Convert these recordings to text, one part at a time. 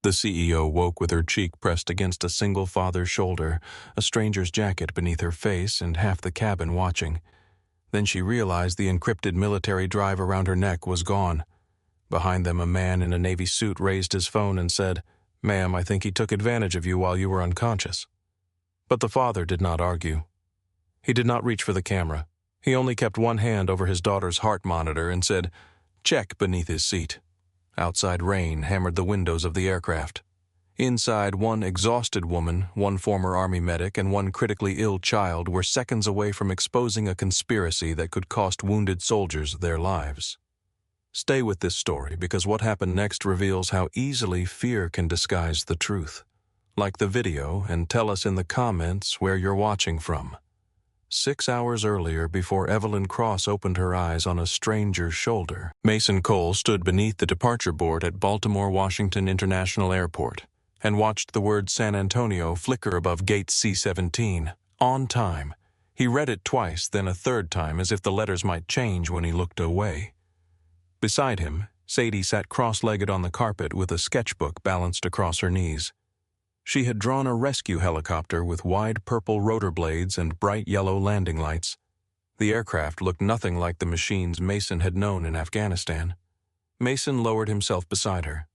The CEO woke with her cheek pressed against a single father's shoulder, a stranger's jacket beneath her face, and half the cabin watching. Then she realized the encrypted military drive around her neck was gone. Behind them, a man in a Navy suit raised his phone and said, "Ma'am, I think he took advantage of you while you were unconscious." But the father did not argue. He did not reach for the camera. He only kept one hand over his daughter's heart monitor and said, "Check," beneath his seat. Outside, rain hammered the windows of the aircraft. Inside, one exhausted woman, one former Army medic, and one critically ill child were seconds away from exposing a conspiracy that could cost wounded soldiers their lives. Stay with this story, because what happened next reveals how easily fear can disguise the truth. Like the video and tell us in the comments where you're watching from. 6 hours earlier, before Evelyn Cross opened her eyes on a stranger's shoulder, Mason Cole stood beneath the departure board at Baltimore-Washington International Airport and watched the word San Antonio flicker above gate C-17, on time. He read it twice, then a third time, as if the letters might change when he looked away. Beside him, Sadie sat cross-legged on the carpet with a sketchbook balanced across her knees. She had drawn a rescue helicopter with wide purple rotor blades and bright yellow landing lights. The aircraft looked nothing like the machines Mason had known in Afghanistan. Mason lowered himself beside her.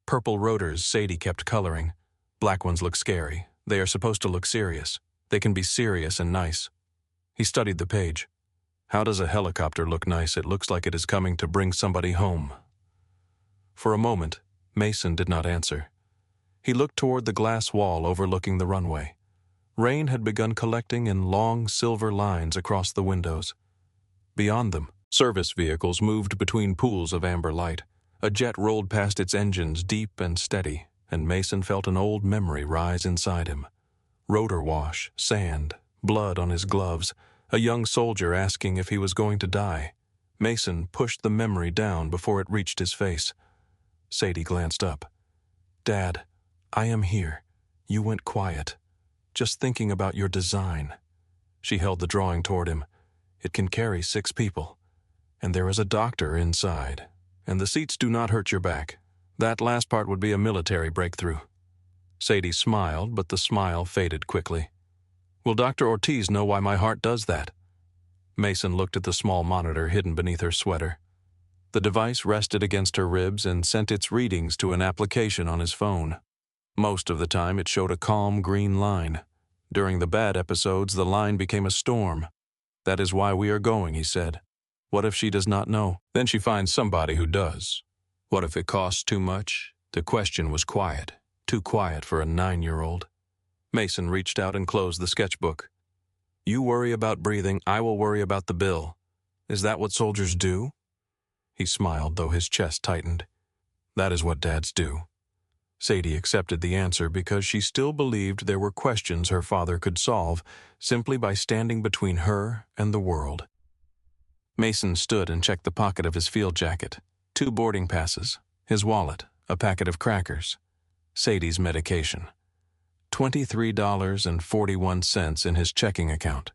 Purple rotors, Sadie kept coloring. Black ones look scary. They are supposed to look serious. They can be serious and nice. He studied the page. How does a helicopter look nice? It looks like it is coming to bring somebody home. For a moment, Mason did not answer. He looked toward the glass wall overlooking the runway. Rain had begun collecting in long silver lines across the windows. Beyond them, service vehicles moved between pools of amber light. A jet rolled past its engines deep and steady, and Mason felt an old memory rise inside him. Rotor wash, sand, blood on his gloves, a young soldier asking if he was going to die. Mason pushed the memory down before it reached his face. Sadie glanced up. "Dad, I am here. You went quiet. Just thinking about your design." She held the drawing toward him. "It can carry 6 people. And there is a doctor inside. And the seats do not hurt your back. That last part would be a military breakthrough." Sadie smiled, but the smile faded quickly. "Will Dr. Ortiz know why my heart does that?" Mason looked at the small monitor hidden beneath her sweater. The device rested against her ribs and sent its readings to an application on his phone. Most of the time, it showed a calm green line. During the bad episodes, the line became a storm. "That is why we are going," he said. "What if she does not know? Then she finds somebody who does. What if it costs too much?" The question was quiet, too quiet for a 9-year-old. Mason reached out and closed the sketchbook. "You worry about breathing, I will worry about the bill. Is that what soldiers do?" He smiled, though his chest tightened. "That is what dads do." Sadie accepted the answer because she still believed there were questions her father could solve simply by standing between her and the world. Mason stood and checked the pocket of his field jacket. 2 boarding passes, his wallet, a packet of crackers, Sadie's medication. $23.41 in his checking account.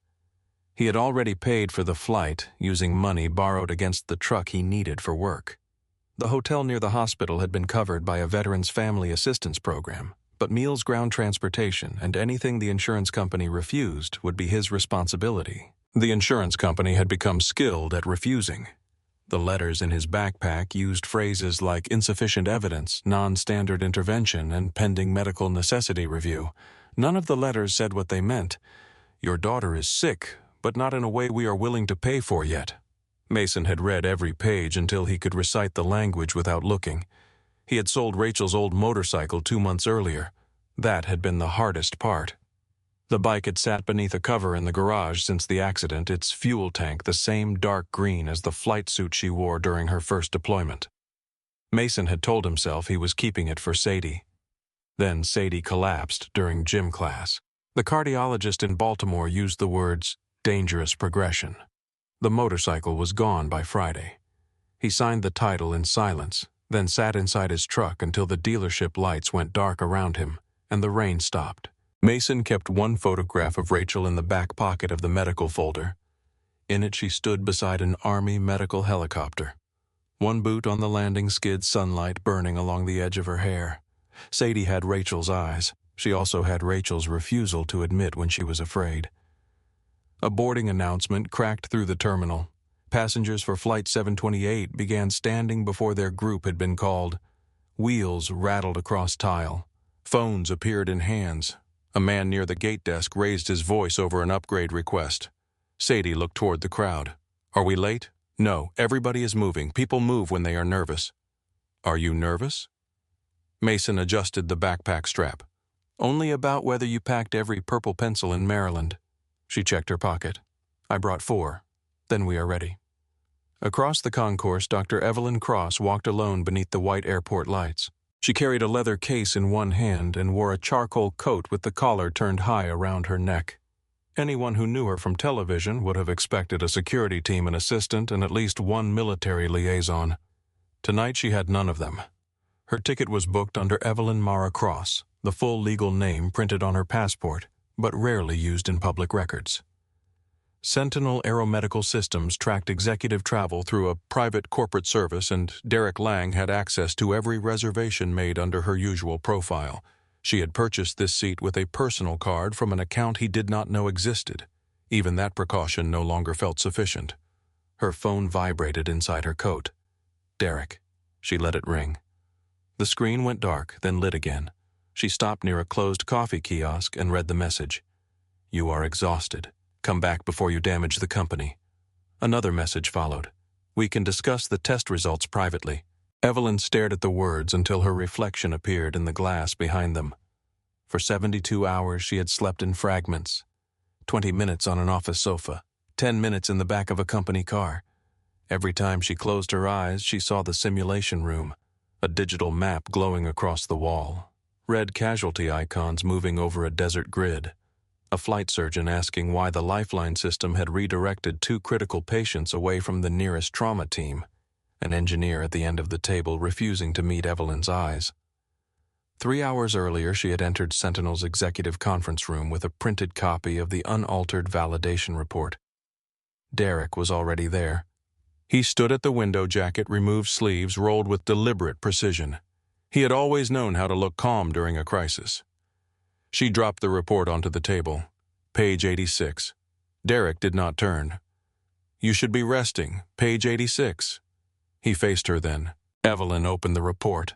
He had already paid for the flight using money borrowed against the truck he needed for work. The hotel near the hospital had been covered by a Veterans Family Assistance Program, but meals, ground transportation, and anything the insurance company refused would be his responsibility. The insurance company had become skilled at refusing. The letters in his backpack used phrases like insufficient evidence, non-standard intervention, and pending medical necessity review. None of the letters said what they meant. "Your daughter is sick, but not in a way we are willing to pay for yet." Mason had read every page until he could recite the language without looking. He had sold Rachel's old motorcycle 2 months earlier. That had been the hardest part. The bike had sat beneath a cover in the garage since the accident, its fuel tank the same dark green as the flight suit she wore during her first deployment. Mason had told himself he was keeping it for Sadie. Then Sadie collapsed during gym class. The cardiologist in Baltimore used the words, "dangerous progression." The motorcycle was gone by Friday. He signed the title in silence, then sat inside his truck until the dealership lights went dark around him and the rain stopped. Mason kept one photograph of Rachel in the back pocket of the medical folder. In it she stood beside an Army medical helicopter. One boot on the landing skid, sunlight burning along the edge of her hair. Sadie had Rachel's eyes. She also had Rachel's refusal to admit when she was afraid. A boarding announcement cracked through the terminal. Passengers for Flight 728 began standing before their group had been called. Wheels rattled across tile. Phones appeared in hands. A man near the gate desk raised his voice over an upgrade request. Sadie looked toward the crowd. "Are we late?" "No, everybody is moving. People move when they are nervous." "Are you nervous?" Mason adjusted the backpack strap. "Only about whether you packed every purple pencil in Maryland." She checked her pocket. "I brought 4. Then we are ready." Across the concourse, Dr. Evelyn Cross walked alone beneath the white airport lights. She carried a leather case in one hand and wore a charcoal coat with the collar turned high around her neck. Anyone who knew her from television would have expected a security team and assistant and at least one military liaison. Tonight she had none of them. Her ticket was booked under Evelyn Mara Cross, the full legal name printed on her passport, but rarely used in public records. Sentinel Aeromedical Systems tracked executive travel through a private corporate service, and Derek Lang had access to every reservation made under her usual profile. She had purchased this seat with a personal card from an account he did not know existed. Even that precaution no longer felt sufficient. Her phone vibrated inside her coat. Derek. She let it ring. The screen went dark, then lit again. She stopped near a closed coffee kiosk and read the message. "You are exhausted. Come back before you damage the company." Another message followed. "We can discuss the test results privately." Evelyn stared at the words until her reflection appeared in the glass behind them. For 72 hours she had slept in fragments. 20 minutes on an office sofa, 10 minutes in the back of a company car. Every time she closed her eyes, she saw the simulation room, a digital map glowing across the wall, red casualty icons moving over a desert grid, a flight surgeon asking why the lifeline system had redirected 2 critical patients away from the nearest trauma team, an engineer at the end of the table refusing to meet Evelyn's eyes. 3 hours earlier, she had entered Sentinel's executive conference room with a printed copy of the unaltered validation report. Derek was already there. He stood at the window jacket, removed sleeves rolled with deliberate precision. He had always known how to look calm during a crisis. She dropped the report onto the table. Page 86. Derek did not turn. "You should be resting. Page 86. He faced her then. Evelyn opened the report.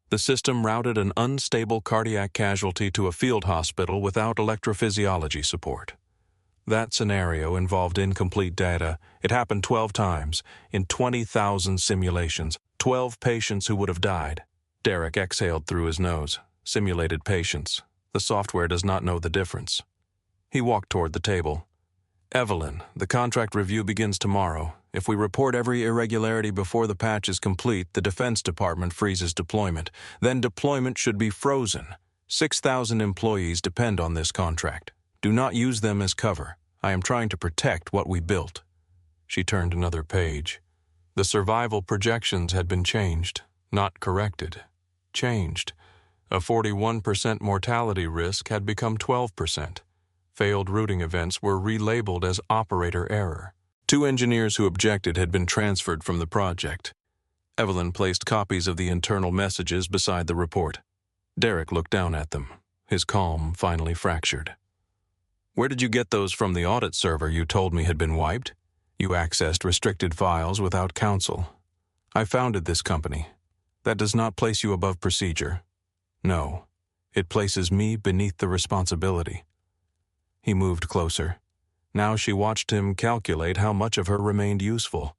The system routed an unstable cardiac casualty to a field hospital without electrophysiology support. That scenario involved incomplete data. It happened 12 times, in 20,000 simulations, 12 patients who would have died. Derek exhaled through his nose. Simulated patients. The software does not know the difference. He walked toward the table. "Evelyn, the contract review begins tomorrow. If we report every irregularity before the patch is complete, the Defense Department freezes deployment. Then deployment should be frozen. 6,000 employees depend on this contract. Do not use them as cover. I am trying to protect what we built." She turned another page. The survival projections had been changed, not corrected. Changed. A 41% mortality risk had become 12%. Failed routing events were relabeled as operator error. 2 engineers who objected had been transferred from the project. Evelyn placed copies of the internal messages beside the report. Derek looked down at them, his calm finally fractured. "Where did you get those from the audit server you told me had been wiped? You accessed restricted files without counsel. I founded this company. That does not place you above procedure. No, it places me beneath the responsibility." He moved closer. Now she watched him calculate how much of her remained useful.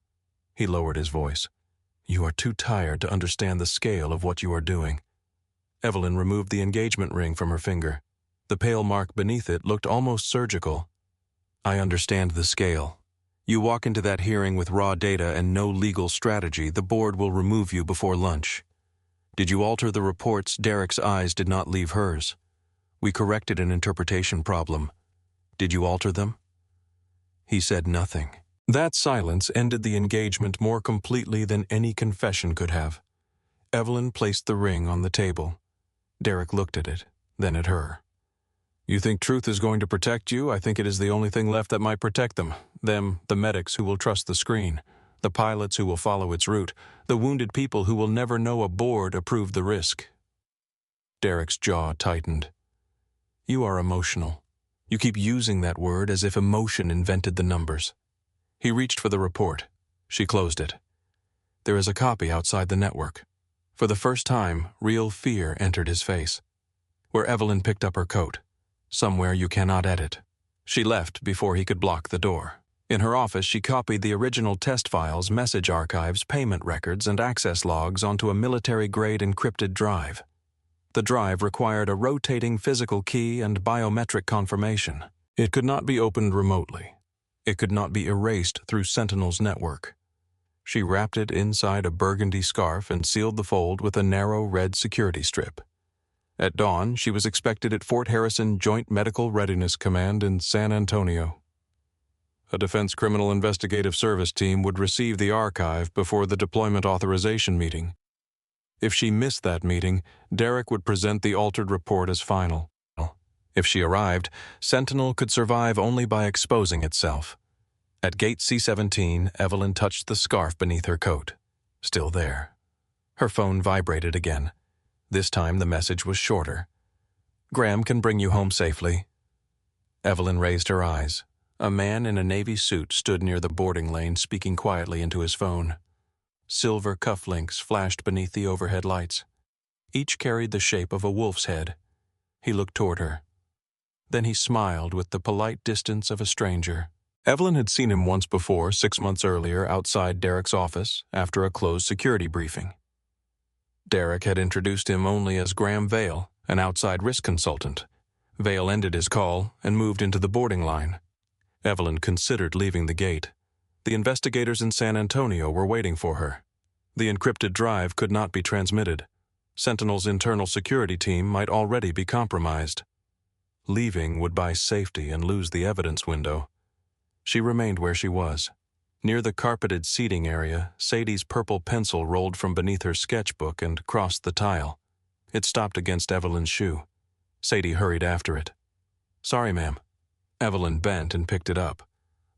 He lowered his voice. "You are too tired to understand the scale of what you are doing." Evelyn removed the engagement ring from her finger. The pale mark beneath it looked almost surgical. "I understand the scale. You walk into that hearing with raw data and no legal strategy, the board will remove you before lunch. Did you alter the reports? Derek's eyes did not leave hers. We corrected an interpretation problem. Did you alter them?" He said nothing. That silence ended the engagement more completely than any confession could have. Evelyn placed the ring on the table. Derek looked at it, then at her. "You think truth is going to protect you? I think it is the only thing left that might protect them. Them, the medics who will trust the screen, the pilots who will follow its route, the wounded people who will never know a board approved the risk." Derek's jaw tightened. You are emotional. You keep using that word as if emotion invented the numbers. He reached for the report. She closed it. There is a copy outside the network. For the first time, real fear entered his face. Where Evelyn picked up her coat. Somewhere you cannot edit. She left before he could block the door. In her office, she copied the original test files, message archives, payment records, and access logs onto a military-grade encrypted drive. The drive required a rotating physical key and biometric confirmation. It could not be opened remotely. It could not be erased through Sentinel's network. She wrapped it inside a burgundy scarf and sealed the fold with a narrow red security strip. At dawn, she was expected at Fort Harrison Joint Medical Readiness Command in San Antonio. A Defense Criminal Investigative Service team would receive the archive before the deployment authorization meeting. If she missed that meeting, Derek would present the altered report as final. If she arrived, Sentinel could survive only by exposing itself. At gate C-17, Evelyn touched the scarf beneath her coat. Still there. Her phone vibrated again. This time the message was shorter. Graham can bring you home safely. Evelyn raised her eyes. A man in a navy suit stood near the boarding lane, speaking quietly into his phone. Silver cufflinks flashed beneath the overhead lights. Each carried the shape of a wolf's head. He looked toward her. Then he smiled with the polite distance of a stranger. Evelyn had seen him once before, 6 months earlier, outside Derek's office, after a closed security briefing. Derek had introduced him only as Graham Vale, an outside risk consultant. Vale ended his call and moved into the boarding line. Evelyn considered leaving the gate. The investigators in San Antonio were waiting for her. The encrypted drive could not be transmitted. Sentinel's internal security team might already be compromised. Leaving would buy safety and lose the evidence window. She remained where she was. Near the carpeted seating area, Sadie's purple pencil rolled from beneath her sketchbook and crossed the tile. It stopped against Evelyn's shoe. Sadie hurried after it. Sorry, ma'am. Evelyn bent and picked it up.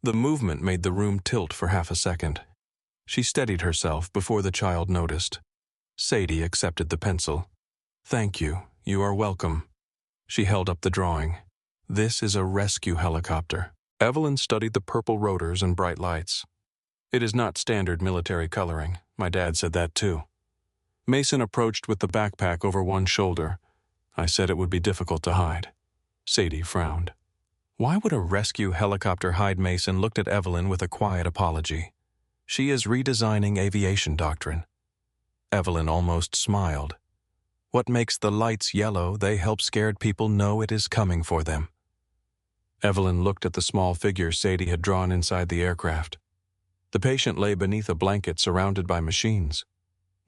The movement made the room tilt for half a second. She steadied herself before the child noticed. Sadie accepted the pencil. Thank you. You are welcome. She held up the drawing. This is a rescue helicopter. Evelyn studied the purple rotors and bright lights. It is not standard military coloring. My dad said that too. Mason approached with the backpack over one shoulder. I said it would be difficult to hide. Sadie frowned. Why would a rescue helicopter hide? Mason looked at Evelyn with a quiet apology. She is redesigning aviation doctrine. Evelyn almost smiled. What makes the lights yellow? They help scared people know it is coming for them. Evelyn looked at the small figure Sadie had drawn inside the aircraft. The patient lay beneath a blanket surrounded by machines.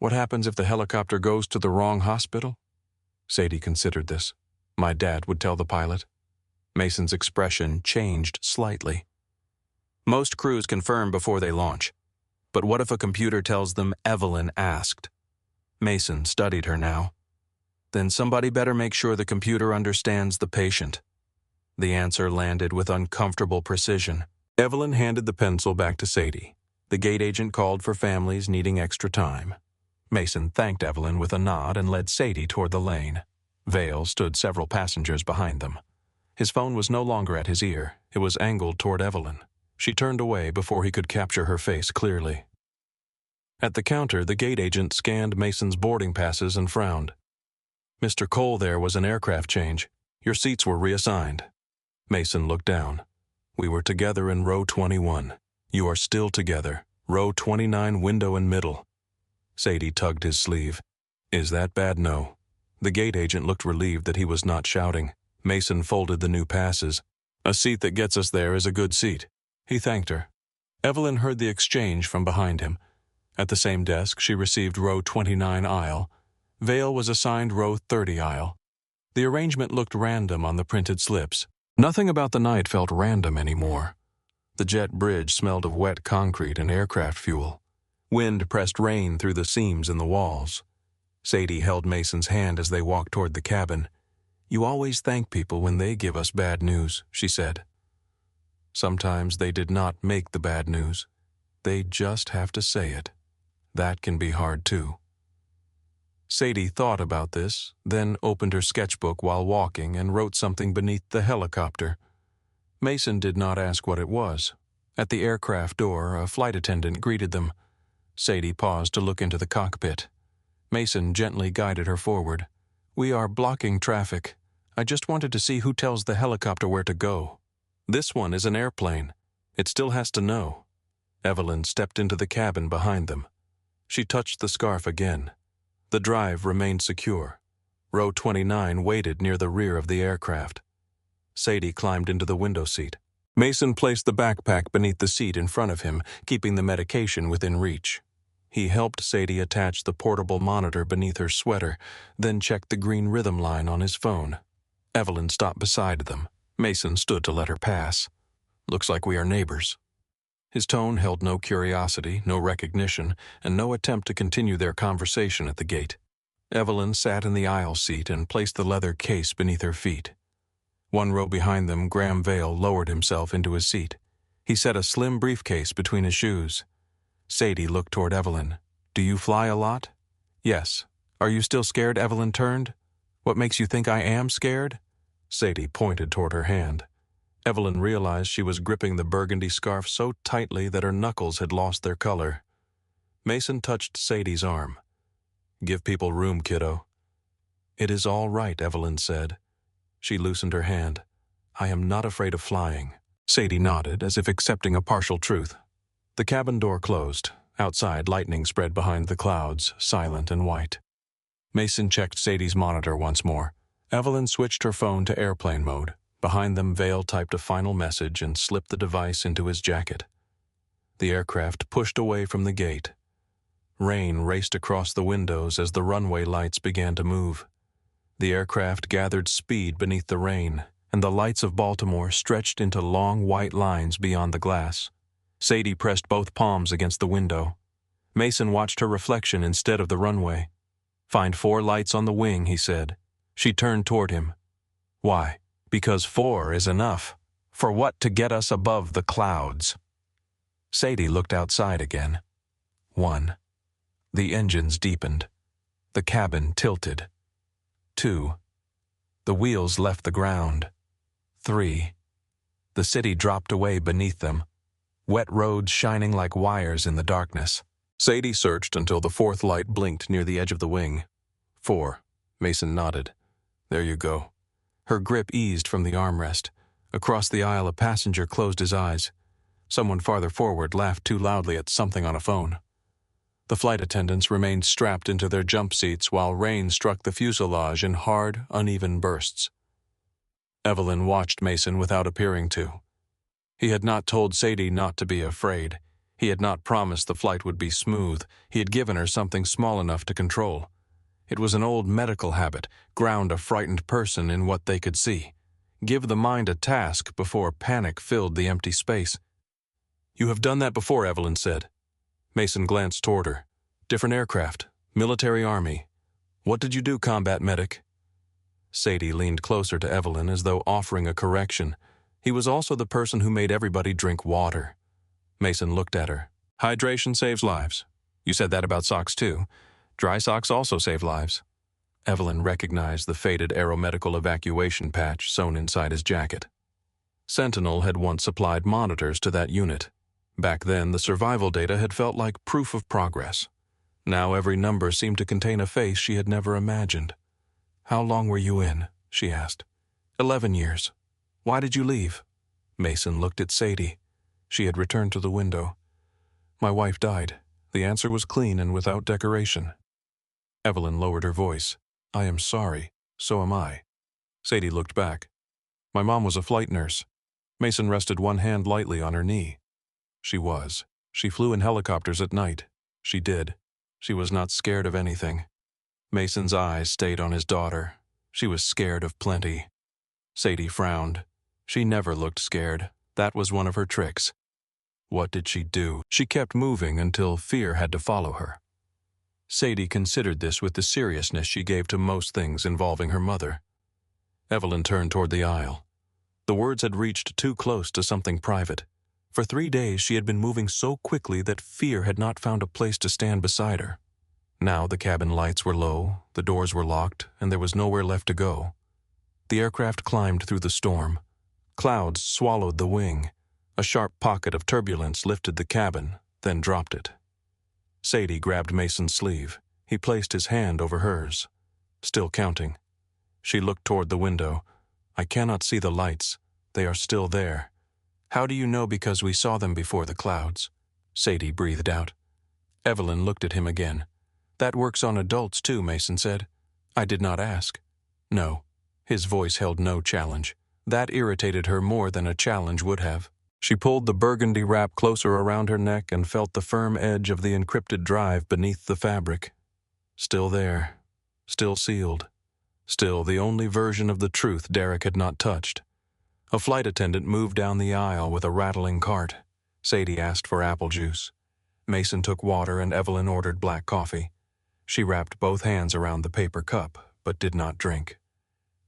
What happens if the helicopter goes to the wrong hospital? Sadie considered this. My dad would tell the pilot. Mason's expression changed slightly. Most crews confirm before they launch. But what if a computer tells them Evelyn asked? Mason studied her now. Then somebody better make sure the computer understands the patient. The answer landed with uncomfortable precision. Evelyn handed the pencil back to Sadie. The gate agent called for families needing extra time. Mason thanked Evelyn with a nod and led Sadie toward the lane. Vale stood several passengers behind them. His phone was no longer at his ear. It was angled toward Evelyn. She turned away before he could capture her face clearly. At the counter, the gate agent scanned Mason's boarding passes and frowned. Mr. Cole, there was an aircraft change. Your seats were reassigned. Mason looked down. We were together in row 21. You are still together. Row 29, window and middle. Sadie tugged his sleeve. Is that bad? No. The gate agent looked relieved that he was not shouting. Mason folded the new passes. A seat that gets us there is a good seat. He thanked her. Evelyn heard the exchange from behind him. At the same desk, she received row 29 aisle. Vale was assigned row 30 aisle. The arrangement looked random on the printed slips. Nothing about the night felt random anymore. The jet bridge smelled of wet concrete and aircraft fuel. Wind pressed rain through the seams in the walls. Sadie held Mason's hand as they walked toward the cabin. You always thank people when they give us bad news, she said. Sometimes they did not make the bad news. They just have to say it. That can be hard too. Sadie thought about this, then opened her sketchbook while walking and wrote something beneath the helicopter. Mason did not ask what it was. At the aircraft door, a flight attendant greeted them. Sadie paused to look into the cockpit. Mason gently guided her forward. "We are blocking traffic. I just wanted to see who tells the helicopter where to go. This one is an airplane. It still has to know." Evelyn stepped into the cabin behind them. She touched the scarf again. The drive remained secure. Row 29 waited near the rear of the aircraft. Sadie climbed into the window seat. Mason placed the backpack beneath the seat in front of him, keeping the medication within reach. He helped Sadie attach the portable monitor beneath her sweater, then checked the green rhythm line on his phone. Evelyn stopped beside them. Mason stood to let her pass. "Looks like we are neighbors." His tone held no curiosity, no recognition, and no attempt to continue their conversation at the gate. Evelyn sat in the aisle seat and placed the leather case beneath her feet. One row behind them, Graham Vale lowered himself into his seat. He set a slim briefcase between his shoes. Sadie looked toward Evelyn. "Do you fly a lot?" "Yes." "Are you still scared?" Evelyn turned. "What makes you think I am scared?" Sadie pointed toward her hand. Evelyn realized she was gripping the burgundy scarf so tightly that her knuckles had lost their color. Mason touched Sadie's arm. "Give people room, kiddo." "It is all right," Evelyn said. She loosened her hand. "I am not afraid of flying." Sadie nodded, as if accepting a partial truth. The cabin door closed. Outside, lightning spread behind the clouds, silent and white. Mason checked Sadie's monitor once more. Evelyn switched her phone to airplane mode. Behind them, Vale typed a final message and slipped the device into his jacket. The aircraft pushed away from the gate. Rain raced across the windows as the runway lights began to move. The aircraft gathered speed beneath the rain, and the lights of Baltimore stretched into long white lines beyond the glass. Sadie pressed both palms against the window. Mason watched her reflection instead of the runway. "Find 4 lights on the wing," he said. She turned toward him. "Why?" "Because 4 is enough. For what? To get us above the clouds." Sadie looked outside again. 1. The engines deepened. The cabin tilted. 2. The wheels left the ground. 3. The city dropped away beneath them, wet roads shining like wires in the darkness. Sadie searched until the 4th light blinked near the edge of the wing. 4. Mason nodded. "There you go." Her grip eased from the armrest. Across the aisle, a passenger closed his eyes. Someone farther forward laughed too loudly at something on a phone. The flight attendants remained strapped into their jump seats while rain struck the fuselage in hard, uneven bursts. Evelyn watched Mason without appearing to. He had not told Sadie not to be afraid. He had not promised the flight would be smooth. He had given her something small enough to control. It was an old medical habit: ground a frightened person in what they could see. Give the mind a task before panic filled the empty space. "You have done that before," Evelyn said. Mason glanced toward her. "Different aircraft. Military Army. What did you do, combat medic?" Sadie leaned closer to Evelyn as though offering a correction. He was also the person who made everybody drink water. Mason looked at her. "Hydration saves lives. You said that about socks too. Dry socks also save lives." Evelyn recognized the faded aeromedical evacuation patch sewn inside his jacket. Sentinel had once supplied monitors to that unit. Back then, the survival data had felt like proof of progress. Now every number seemed to contain a face she had never imagined. "How long were you in?" she asked. 11 years. "Why did you leave?" Mason looked at Sadie. She had returned to the window. "My wife died." The answer was clean and without decoration. Evelyn lowered her voice. "I am sorry. So am I." Sadie looked back. "My mom was a flight nurse." Mason rested one hand lightly on her knee. "She was. She flew in helicopters at night. She did. She was not scared of anything." Mason's eyes stayed on his daughter. She was scared of plenty. Sadie frowned. She never looked scared. That was one of her tricks. What did she do? She kept moving until fear had to follow her. Sadie considered this with the seriousness she gave to most things involving her mother. Evelyn turned toward the aisle. The words had reached too close to something private. For 3 days she had been moving so quickly that fear had not found a place to stand beside her. Now the cabin lights were low, the doors were locked, and there was nowhere left to go. The aircraft climbed through the storm. Clouds swallowed the wing. A sharp pocket of turbulence lifted the cabin, then dropped it. Sadie grabbed Mason's sleeve. He placed his hand over hers. Still counting. She looked toward the window. I cannot see the lights. They are still there. How do you know? Because we saw them before the clouds. Sadie breathed out. Evelyn looked at him again. That works on adults too, Mason said. I did not ask. No. His voice held no challenge. That irritated her more than a challenge would have. She pulled the burgundy wrap closer around her neck and felt the firm edge of the encrypted drive beneath the fabric. Still there. Still sealed. Still the only version of the truth Derek had not touched. A flight attendant moved down the aisle with a rattling cart. Sadie asked for apple juice. Mason took water and Evelyn ordered black coffee. She wrapped both hands around the paper cup, but did not drink.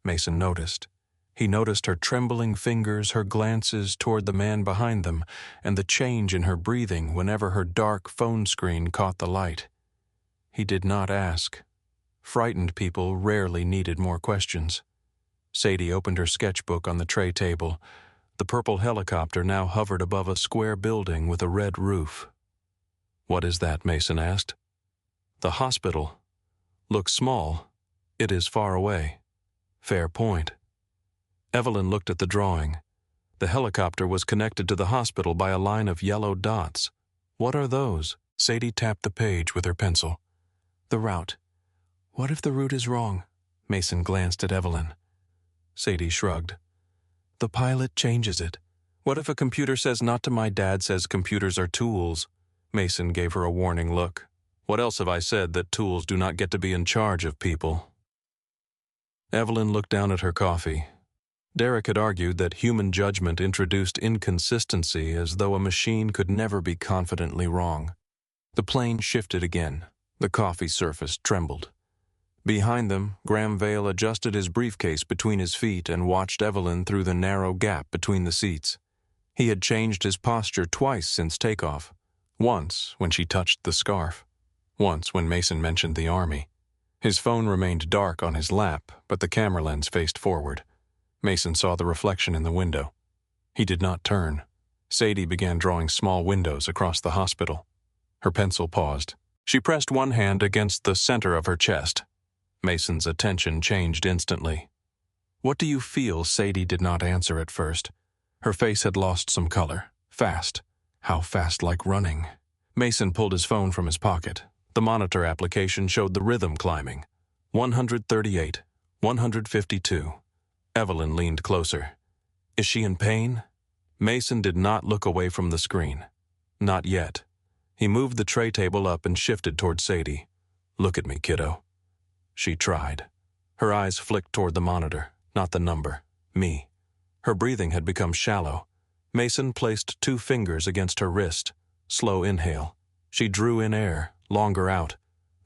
Mason noticed. He noticed her trembling fingers, her glances toward the man behind them, and the change in her breathing whenever her dark phone screen caught the light. He did not ask. Frightened people rarely needed more questions. Sadie opened her sketchbook on the tray table. The purple helicopter now hovered above a square building with a red roof. What is that? Mason asked. The hospital. Looks small. It is far away. Fair point. Evelyn looked at the drawing. The helicopter was connected to the hospital by a line of yellow dots. What are those? Sadie tapped the page with her pencil. The route. What if the route is wrong? Mason glanced at Evelyn. Sadie shrugged. The pilot changes it. What if a computer says not to? My dad says computers are tools. Mason gave her a warning look. What else have I said that tools do not get to be in charge of people? Evelyn looked down at her coffee. Derek had argued that human judgment introduced inconsistency as though a machine could never be confidently wrong. The plane shifted again. The coffee surface trembled. Behind them, Graham Vale adjusted his briefcase between his feet and watched Evelyn through the narrow gap between the seats. He had changed his posture twice since takeoff. Once when she touched the scarf. Once when Mason mentioned the army. His phone remained dark on his lap, but the camera lens faced forward. Mason saw the reflection in the window. He did not turn. Sadie began drawing small windows across the hospital. Her pencil paused. She pressed one hand against the center of her chest. Mason's attention changed instantly. What do you feel? Sadie did not answer at first. Her face had lost some color. Fast. How fast? Like running. Mason pulled his phone from his pocket. The monitor application showed the rhythm climbing. 138. 152. Evelyn leaned closer. Is she in pain? Mason did not look away from the screen. Not yet. He moved the tray table up and shifted toward Sadie. Look at me, kiddo. She tried. Her eyes flicked toward the monitor, not the number. Me. Her breathing had become shallow. Mason placed 2 fingers against her wrist. Slow inhale. She drew in air, longer out.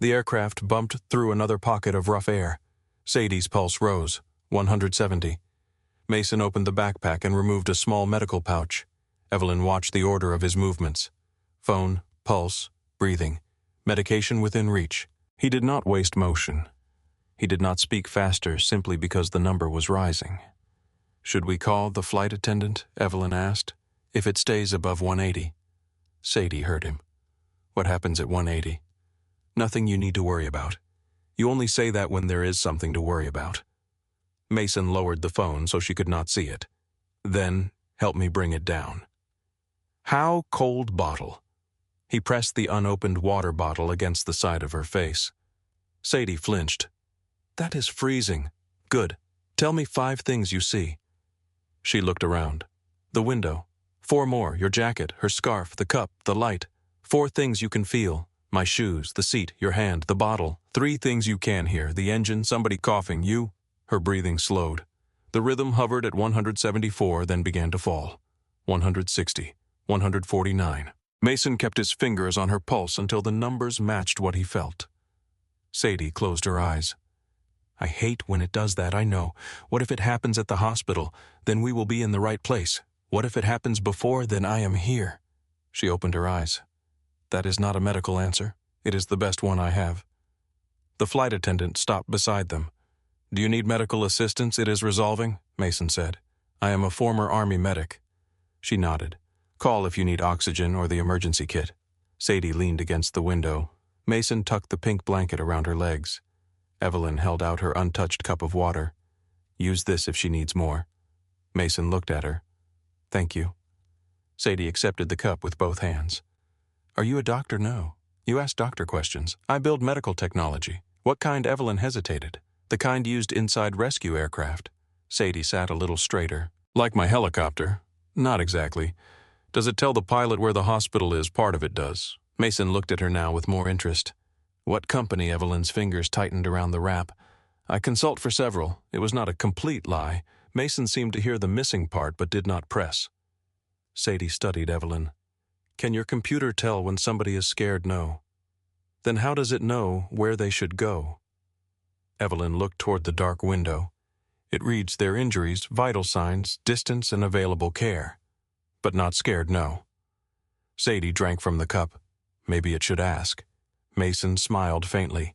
The aircraft bumped through another pocket of rough air. Sadie's pulse rose. 170. Mason opened the backpack and removed a small medical pouch. Evelyn watched the order of his movements. Phone, pulse, breathing. Medication within reach. He did not waste motion. He did not speak faster simply because the number was rising. Should we call the flight attendant? Evelyn asked. If it stays above 180. Sadie heard him. What happens at 180? Nothing you need to worry about. You only say that when there is something to worry about. Mason lowered the phone so she could not see it. Then, help me bring it down. How? Cold bottle. He pressed the unopened water bottle against the side of her face. Sadie flinched. That is freezing. Good. Tell me 5 things you see. She looked around. The window. 4 more. Your jacket, her scarf, the cup, the light. 4 things you can feel. My shoes, the seat, your hand, the bottle. 3 things you can hear. The engine, somebody coughing, you. Her breathing slowed. The rhythm hovered at 174, then began to fall. 160. 149. Mason kept his fingers on her pulse until the numbers matched what he felt. Sadie closed her eyes. I hate when it does that, I know. What if it happens at the hospital? Then we will be in the right place. What if it happens before? Then I am here. She opened her eyes. That is not a medical answer. It is the best one I have. The flight attendant stopped beside them. "Do you need medical assistance? It is resolving," Mason said. "I am a former Army medic." She nodded. "Call if you need oxygen or the emergency kit." Sadie leaned against the window. Mason tucked the pink blanket around her legs. Evelyn held out her untouched cup of water. "Use this if she needs more." Mason looked at her. "Thank you." Sadie accepted the cup with both hands. "Are you a doctor?" "No. You ask doctor questions. I build medical technology." "What kind?" Evelyn hesitated. "The kind used inside rescue aircraft." Sadie sat a little straighter. "Like my helicopter?" "Not exactly. Does it tell the pilot where the hospital is? Part of it does." Mason looked at her now with more interest. "What company?" Evelyn's fingers tightened around the wrap. "I consult for several." It was not a complete lie. Mason seemed to hear the missing part but did not press. Sadie studied Evelyn. "Can your computer tell when somebody is scared?" "No." "Then how does it know where they should go?" Evelyn looked toward the dark window. "It reads their injuries, vital signs, distance, and available care. But not scared, no." Sadie drank from the cup. Maybe it should ask. Mason smiled faintly.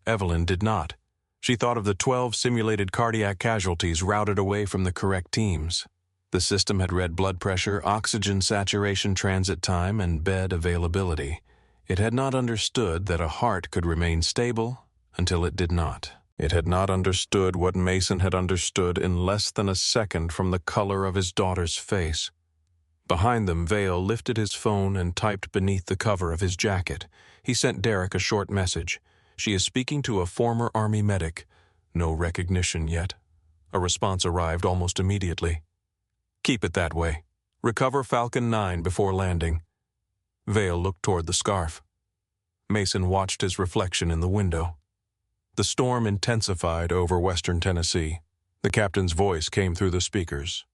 Evelyn did not. She thought of the 12 simulated cardiac casualties routed away from the correct teams. The system had read blood pressure, oxygen saturation, transit time, and bed availability. It had not understood that a heart could remain stable until it did not. It had not understood what Mason had understood in less than a second from the color of his daughter's face. Behind them, Vale lifted his phone and typed beneath the cover of his jacket. He sent Derek a short message. "She is speaking to a former Army medic. No recognition yet." A response arrived almost immediately. "Keep it that way. Recover Falcon 9 before landing." Vale looked toward the scarf. Mason watched his reflection in the window. The storm intensified over western Tennessee. The captain's voice came through the speakers.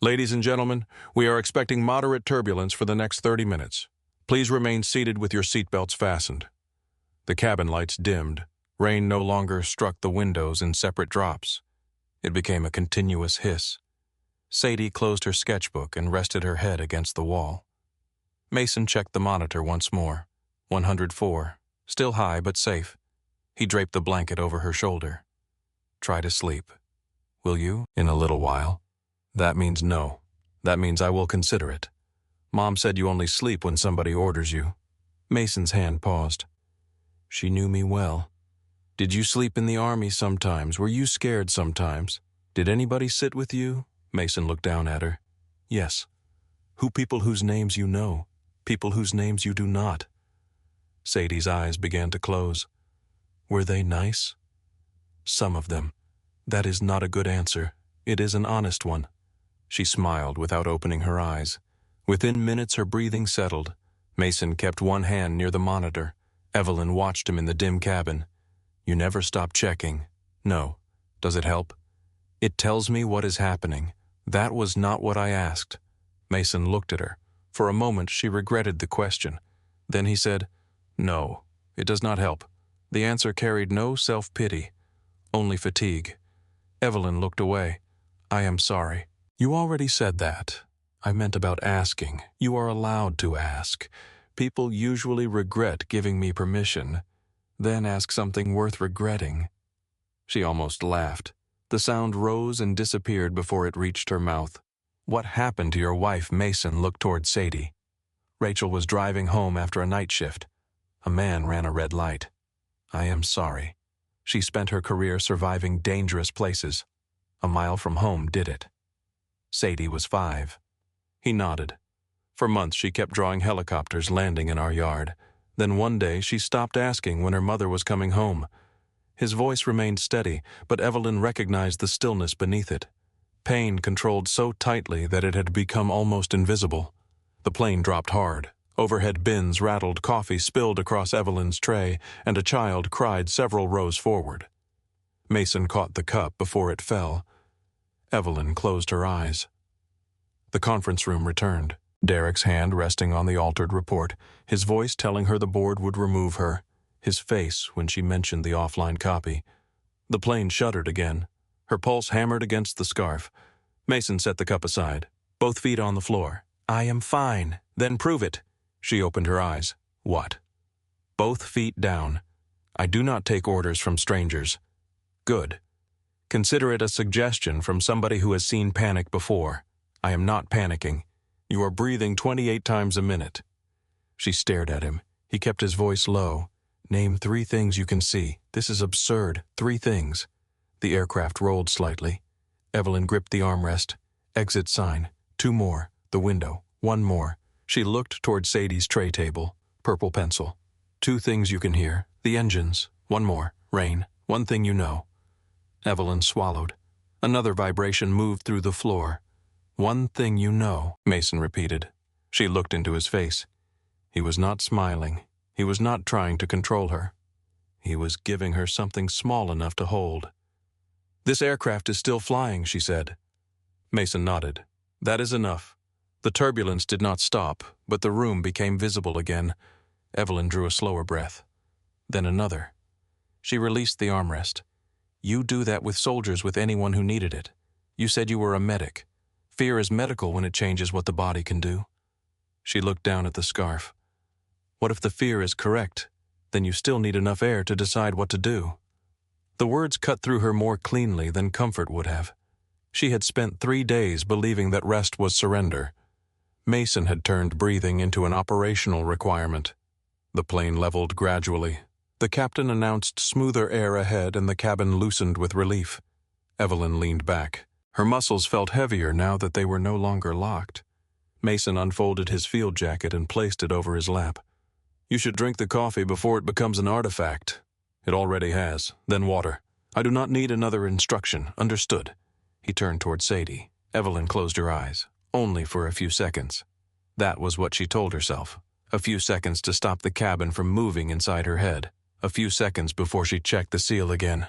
"Ladies and gentlemen, we are expecting moderate turbulence for the next 30 minutes. Please remain seated with your seatbelts fastened." The cabin lights dimmed. Rain no longer struck the windows in separate drops. It became a continuous hiss. Sadie closed her sketchbook and rested her head against the wall. Mason checked the monitor once more. 104. Still high, but safe. He draped the blanket over her shoulder. "Try to sleep. Will you?" "In a little while." "That means no. That means I will consider it. Mom said you only sleep when somebody orders you." Mason's hand paused. "She knew me well. Did you sleep in the Army sometimes? Were you scared sometimes? Did anybody sit with you?" Mason looked down at her. "Yes. People whose names you know. People whose names you do not." Sadie's eyes began to close. "Were they nice?" "Some of them. That is not a good answer. It is an honest one." She smiled without opening her eyes. Within minutes her breathing settled. Mason kept one hand near the monitor. Evelyn watched him in the dim cabin. "You never stop checking." "No. Does it help?" "It tells me what is happening." "That was not what I asked." Mason looked at her. For a moment she regretted the question. Then he said, "No, it does not help." The answer carried no self-pity, only fatigue. Evelyn looked away. "I am sorry." "You already said that. I meant about asking. You are allowed to ask. People usually regret giving me permission, then ask something worth regretting." She almost laughed. The sound rose and disappeared before it reached her mouth. "What happened to your wife?" Mason looked toward Sadie. "Rachel was driving home after a night shift. A man ran a red light." "I am sorry." She spent her career surviving dangerous places. A mile from home did it. Sadie was 5. He nodded. For months she kept drawing helicopters landing in our yard. Then one day she stopped asking when her mother was coming home. His voice remained steady, but Evelyn recognized the stillness beneath it. Pain controlled so tightly that it had become almost invisible. The plane dropped hard. Overhead bins rattled, coffee spilled across Evelyn's tray, and a child cried several rows forward. Mason caught the cup before it fell. Evelyn closed her eyes. The conference room returned, Derek's hand resting on the altered report, his voice telling her the board would remove her, his face when she mentioned the offline copy. The plane shuddered again. Her pulse hammered against the scarf. Mason set the cup aside, both feet on the floor. "I am fine. Then prove it." She opened her eyes. "What?" "Both feet down." I do not take orders from strangers. Good. Consider it a suggestion from somebody who has seen panic before. I am not panicking. You are breathing 28 times a minute. She stared at him. He kept his voice low. Name 3 things you can see. This is absurd. 3 things. The aircraft rolled slightly. Evelyn gripped the armrest. Exit sign. 2 more. The window. 1 more. She looked toward Sadie's tray table. Purple pencil. 2 things you can hear. The engines. 1 more. Rain. 1 thing you know. Evelyn swallowed. Another vibration moved through the floor. 1 thing you know, Mason repeated. She looked into his face. He was not smiling. He was not trying to control her. He was giving her something small enough to hold. This aircraft is still flying, she said. Mason nodded. That is enough. The turbulence did not stop, but the room became visible again. Evelyn drew a slower breath. Then another. She released the armrest. You do that with soldiers, with anyone who needed it. You said you were a medic. Fear is medical when it changes what the body can do. She looked down at the scarf. What if the fear is correct? Then you still need enough air to decide what to do. The words cut through her more cleanly than comfort would have. She had spent 3 days believing that rest was surrender. Mason had turned breathing into an operational requirement. The plane leveled gradually. The captain announced smoother air ahead and the cabin loosened with relief. Evelyn leaned back. Her muscles felt heavier now that they were no longer locked. Mason unfolded his field jacket and placed it over his lap. You should drink the coffee before it becomes an artifact. It already has. Then water. I do not need another instruction. Understood. He turned toward Sadie. Evelyn closed her eyes. Only for a few seconds. That was what she told herself. A few seconds to stop the cabin from moving inside her head. A few seconds before she checked the seal again.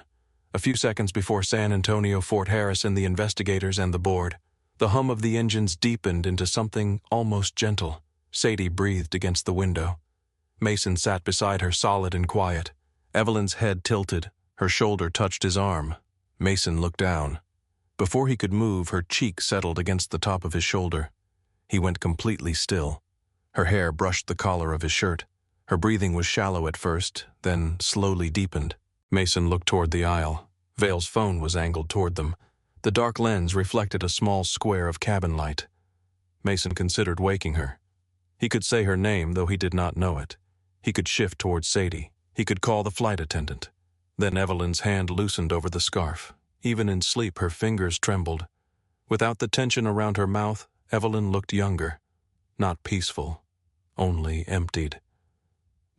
A few seconds before San Antonio, Fort Harrison, the investigators, and the board. The hum of the engines deepened into something almost gentle. Sadie breathed against the window. Mason sat beside her, solid and quiet. Evelyn's head tilted. Her shoulder touched his arm. Mason looked down. Before he could move, her cheek settled against the top of his shoulder. He went completely still. Her hair brushed the collar of his shirt. Her breathing was shallow at first, then slowly deepened. Mason looked toward the aisle. Vale's phone was angled toward them. The dark lens reflected a small square of cabin light. Mason considered waking her. He could say her name, though he did not know it. He could shift toward Sadie. He could call the flight attendant. Then Evelyn's hand loosened over the scarf. Even in sleep, her fingers trembled. Without the tension around her mouth, Evelyn looked younger. Not peaceful, only emptied.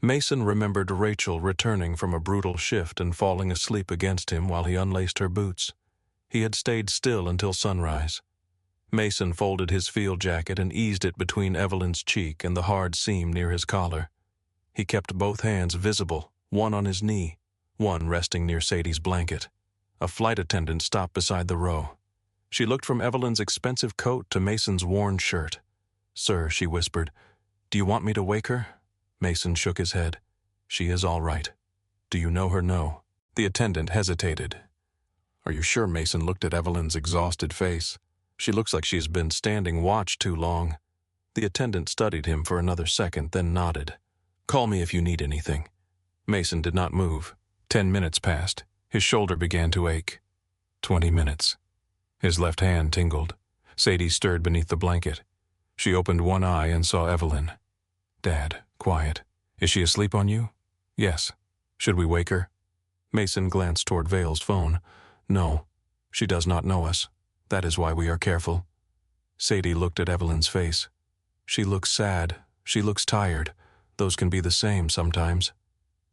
Mason remembered Rachel returning from a brutal shift and falling asleep against him while he unlaced her boots. He had stayed still until sunrise. Mason folded his field jacket and eased it between Evelyn's cheek and the hard seam near his collar. He kept both hands visible, one on his knee, one resting near Sadie's blanket. A flight attendant stopped beside the row. She looked from Evelyn's expensive coat to Mason's worn shirt. "Sir," she whispered, "do you want me to wake her?" Mason shook his head. "She is all right." "Do you know her?" "No." The attendant hesitated. "Are you sure?" Mason looked at Evelyn's exhausted face. "She looks like she has been standing watch too long." The attendant studied him for another second, then nodded. "Call me if you need anything." Mason did not move. 10 minutes passed. His shoulder began to ache. 20 minutes. His left hand tingled. Sadie stirred beneath the blanket. She opened one eye and saw Evelyn. "Dad, quiet. Is she asleep on you?" "Yes." "Should we wake her?" Mason glanced toward Vale's phone. "No. She does not know us. That is why we are careful." Sadie looked at Evelyn's face. "She looks sad. She looks tired. Those can be the same sometimes."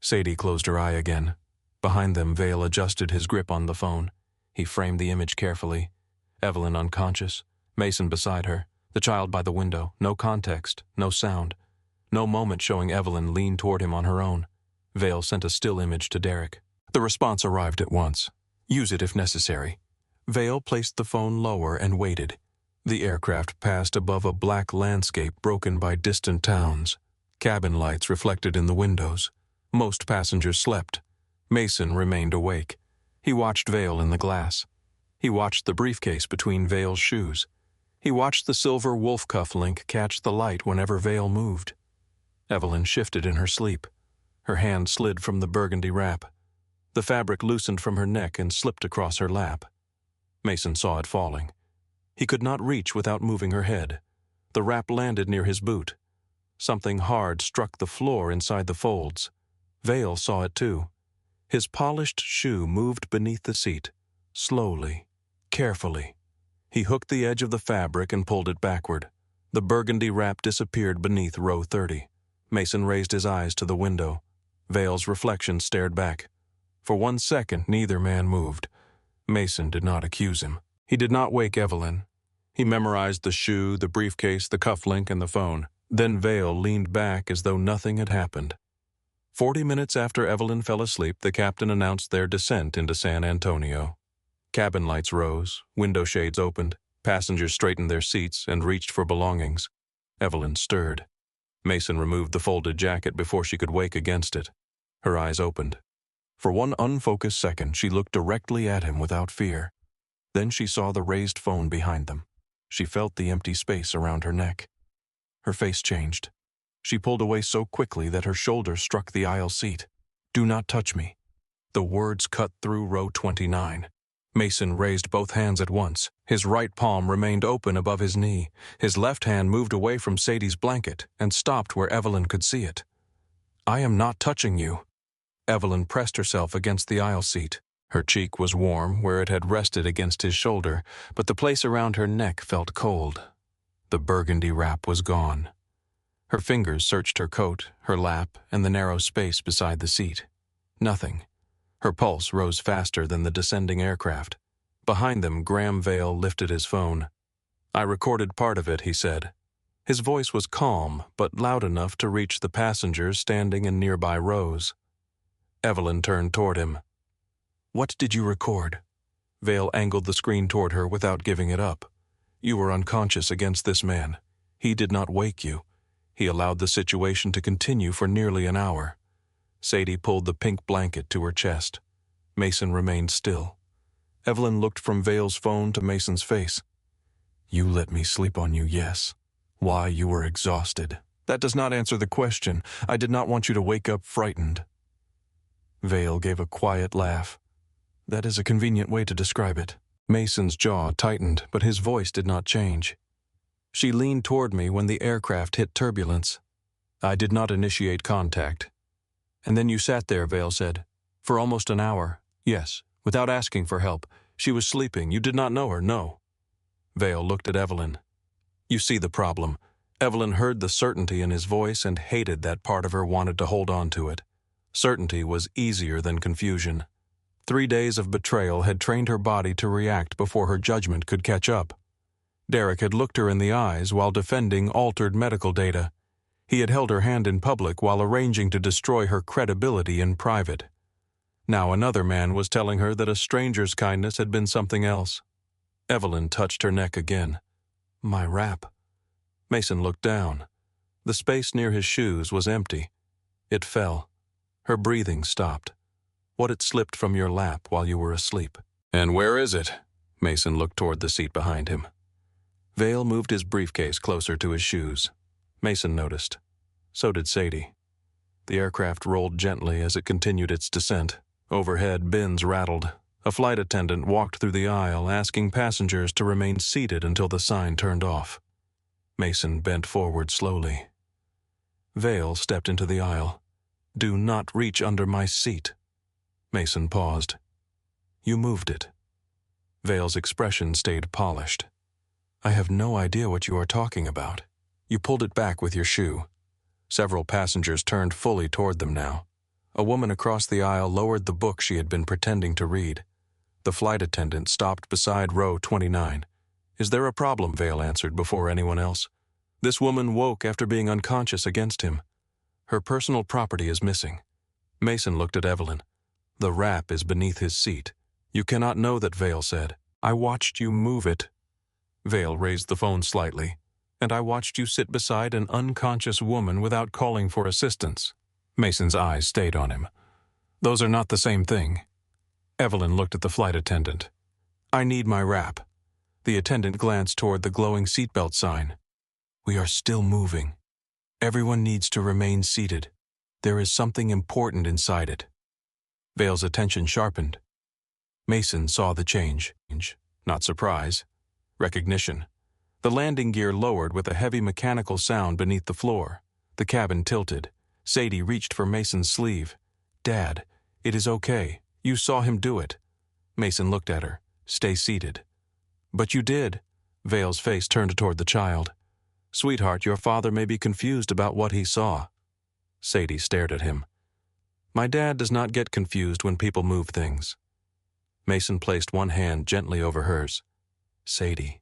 Sadie closed her eye again. Behind them, Vale adjusted his grip on the phone. He framed the image carefully. Evelyn unconscious. Mason beside her. The child by the window. No context. No sound. No moment showing Evelyn lean toward him on her own. Vale sent a still image to Derek. The response arrived at once. "Use it if necessary." Vale placed the phone lower and waited. The aircraft passed above a black landscape broken by distant towns. Cabin lights reflected in the windows. Most passengers slept. Mason remained awake. He watched Vale in the glass. He watched the briefcase between Vale's shoes. He watched the silver wolf cuff link catch the light whenever Vale moved. Evelyn shifted in her sleep. Her hand slid from the burgundy wrap. The fabric loosened from her neck and slipped across her lap. Mason saw it falling. He could not reach without moving her head. The wrap landed near his boot. Something hard struck the floor inside the folds. Vale saw it too. His polished shoe moved beneath the seat, slowly, carefully. He hooked the edge of the fabric and pulled it backward. The burgundy wrap disappeared beneath row 30. Mason raised his eyes to the window. Vale's reflection stared back. For 1 second, neither man moved. Mason did not accuse him. He did not wake Evelyn. He memorized the shoe, the briefcase, the cufflink, and the phone. Then Vale leaned back as though nothing had happened. 40 minutes after Evelyn fell asleep, the captain announced their descent into San Antonio. Cabin lights rose, window shades opened, passengers straightened their seats and reached for belongings. Evelyn stirred. Mason removed the folded jacket before she could wake against it. Her eyes opened. For one unfocused second, she looked directly at him without fear. Then she saw the raised phone behind them. She felt the empty space around her neck. Her face changed. She pulled away so quickly that her shoulder struck the aisle seat. "Do not touch me." The words cut through row 29. Mason raised both hands at once. His right palm remained open above his knee. His left hand moved away from Sadie's blanket and stopped where Evelyn could see it. "I am not touching you." Evelyn pressed herself against the aisle seat. Her cheek was warm where it had rested against his shoulder, but the place around her neck felt cold. The burgundy wrap was gone. Her fingers searched her coat, her lap, and the narrow space beside the seat. Nothing. Her pulse rose faster than the descending aircraft. Behind them, Graham Vale lifted his phone. "I recorded part of it," he said. His voice was calm, but loud enough to reach the passengers standing in nearby rows. Evelyn turned toward him. "What did you record?" Vale angled the screen toward her without giving it up. "You were unconscious against this man. He did not wake you. He allowed the situation to continue for nearly an hour." Sadie pulled the pink blanket to her chest. Mason remained still. Evelyn looked from Vale's phone to Mason's face. "You let me sleep on you, yes. Why, you were exhausted. That does not answer the question. I did not want you to wake up frightened." Vale gave a quiet laugh. "That is a convenient way to describe it." Mason's jaw tightened, but his voice did not change. "She leaned toward me when the aircraft hit turbulence. I did not initiate contact. And then you sat there," Vale said. "For almost an hour. Yes, without asking for help. She was sleeping. You did not know her, no." Vale looked at Evelyn. "You see the problem." Evelyn heard the certainty in his voice and hated that part of her wanted to hold on to it. Certainty was easier than confusion. 3 days of betrayal had trained her body to react before her judgment could catch up. Derek had looked her in the eyes while defending altered medical data. He had held her hand in public while arranging to destroy her credibility in private. Now another man was telling her that a stranger's kindness had been something else. Evelyn touched her neck again. "My wrap." Mason looked down. The space near his shoes was empty. It fell. Her breathing stopped. "What had slipped from your lap while you were asleep." "And where is it?" Mason looked toward the seat behind him. Vale moved his briefcase closer to his shoes. Mason noticed. So did Sadie. The aircraft rolled gently as it continued its descent. Overhead, bins rattled. A flight attendant walked through the aisle, asking passengers to remain seated until the sign turned off. Mason bent forward slowly. Vale stepped into the aisle. "Do not reach under my seat." Mason paused. "You moved it." Vale's expression stayed polished. "I have no idea what you are talking about. You pulled it back with your shoe." Several passengers turned fully toward them now. A woman across the aisle lowered the book she had been pretending to read. The flight attendant stopped beside row 29. "Is there a problem?" Vale answered before anyone else. "This woman woke after being unconscious against him. Her personal property is missing." Mason looked at Evelyn. "The wrap is beneath his seat." "You cannot know that," Vale said. "I watched you move it." Vale raised the phone slightly. "And I watched you sit beside an unconscious woman without calling for assistance." Mason's eyes stayed on him. "Those are not the same thing." Evelyn looked at the flight attendant. "I need my wrap." The attendant glanced toward the glowing seatbelt sign. "We are still moving. Everyone needs to remain seated." There is something important inside it. Vale's attention sharpened. Mason saw the change. Not surprise. Recognition. The landing gear lowered with a heavy mechanical sound beneath the floor. The cabin tilted. Sadie reached for Mason's sleeve. "Dad, it is okay. You saw him do it." Mason looked at her. "Stay seated." "But you did." Vale's face turned toward the child. "Sweetheart, your father may be confused about what he saw." Sadie stared at him. "My dad does not get confused when people move things." Mason placed one hand gently over hers. "Sadie."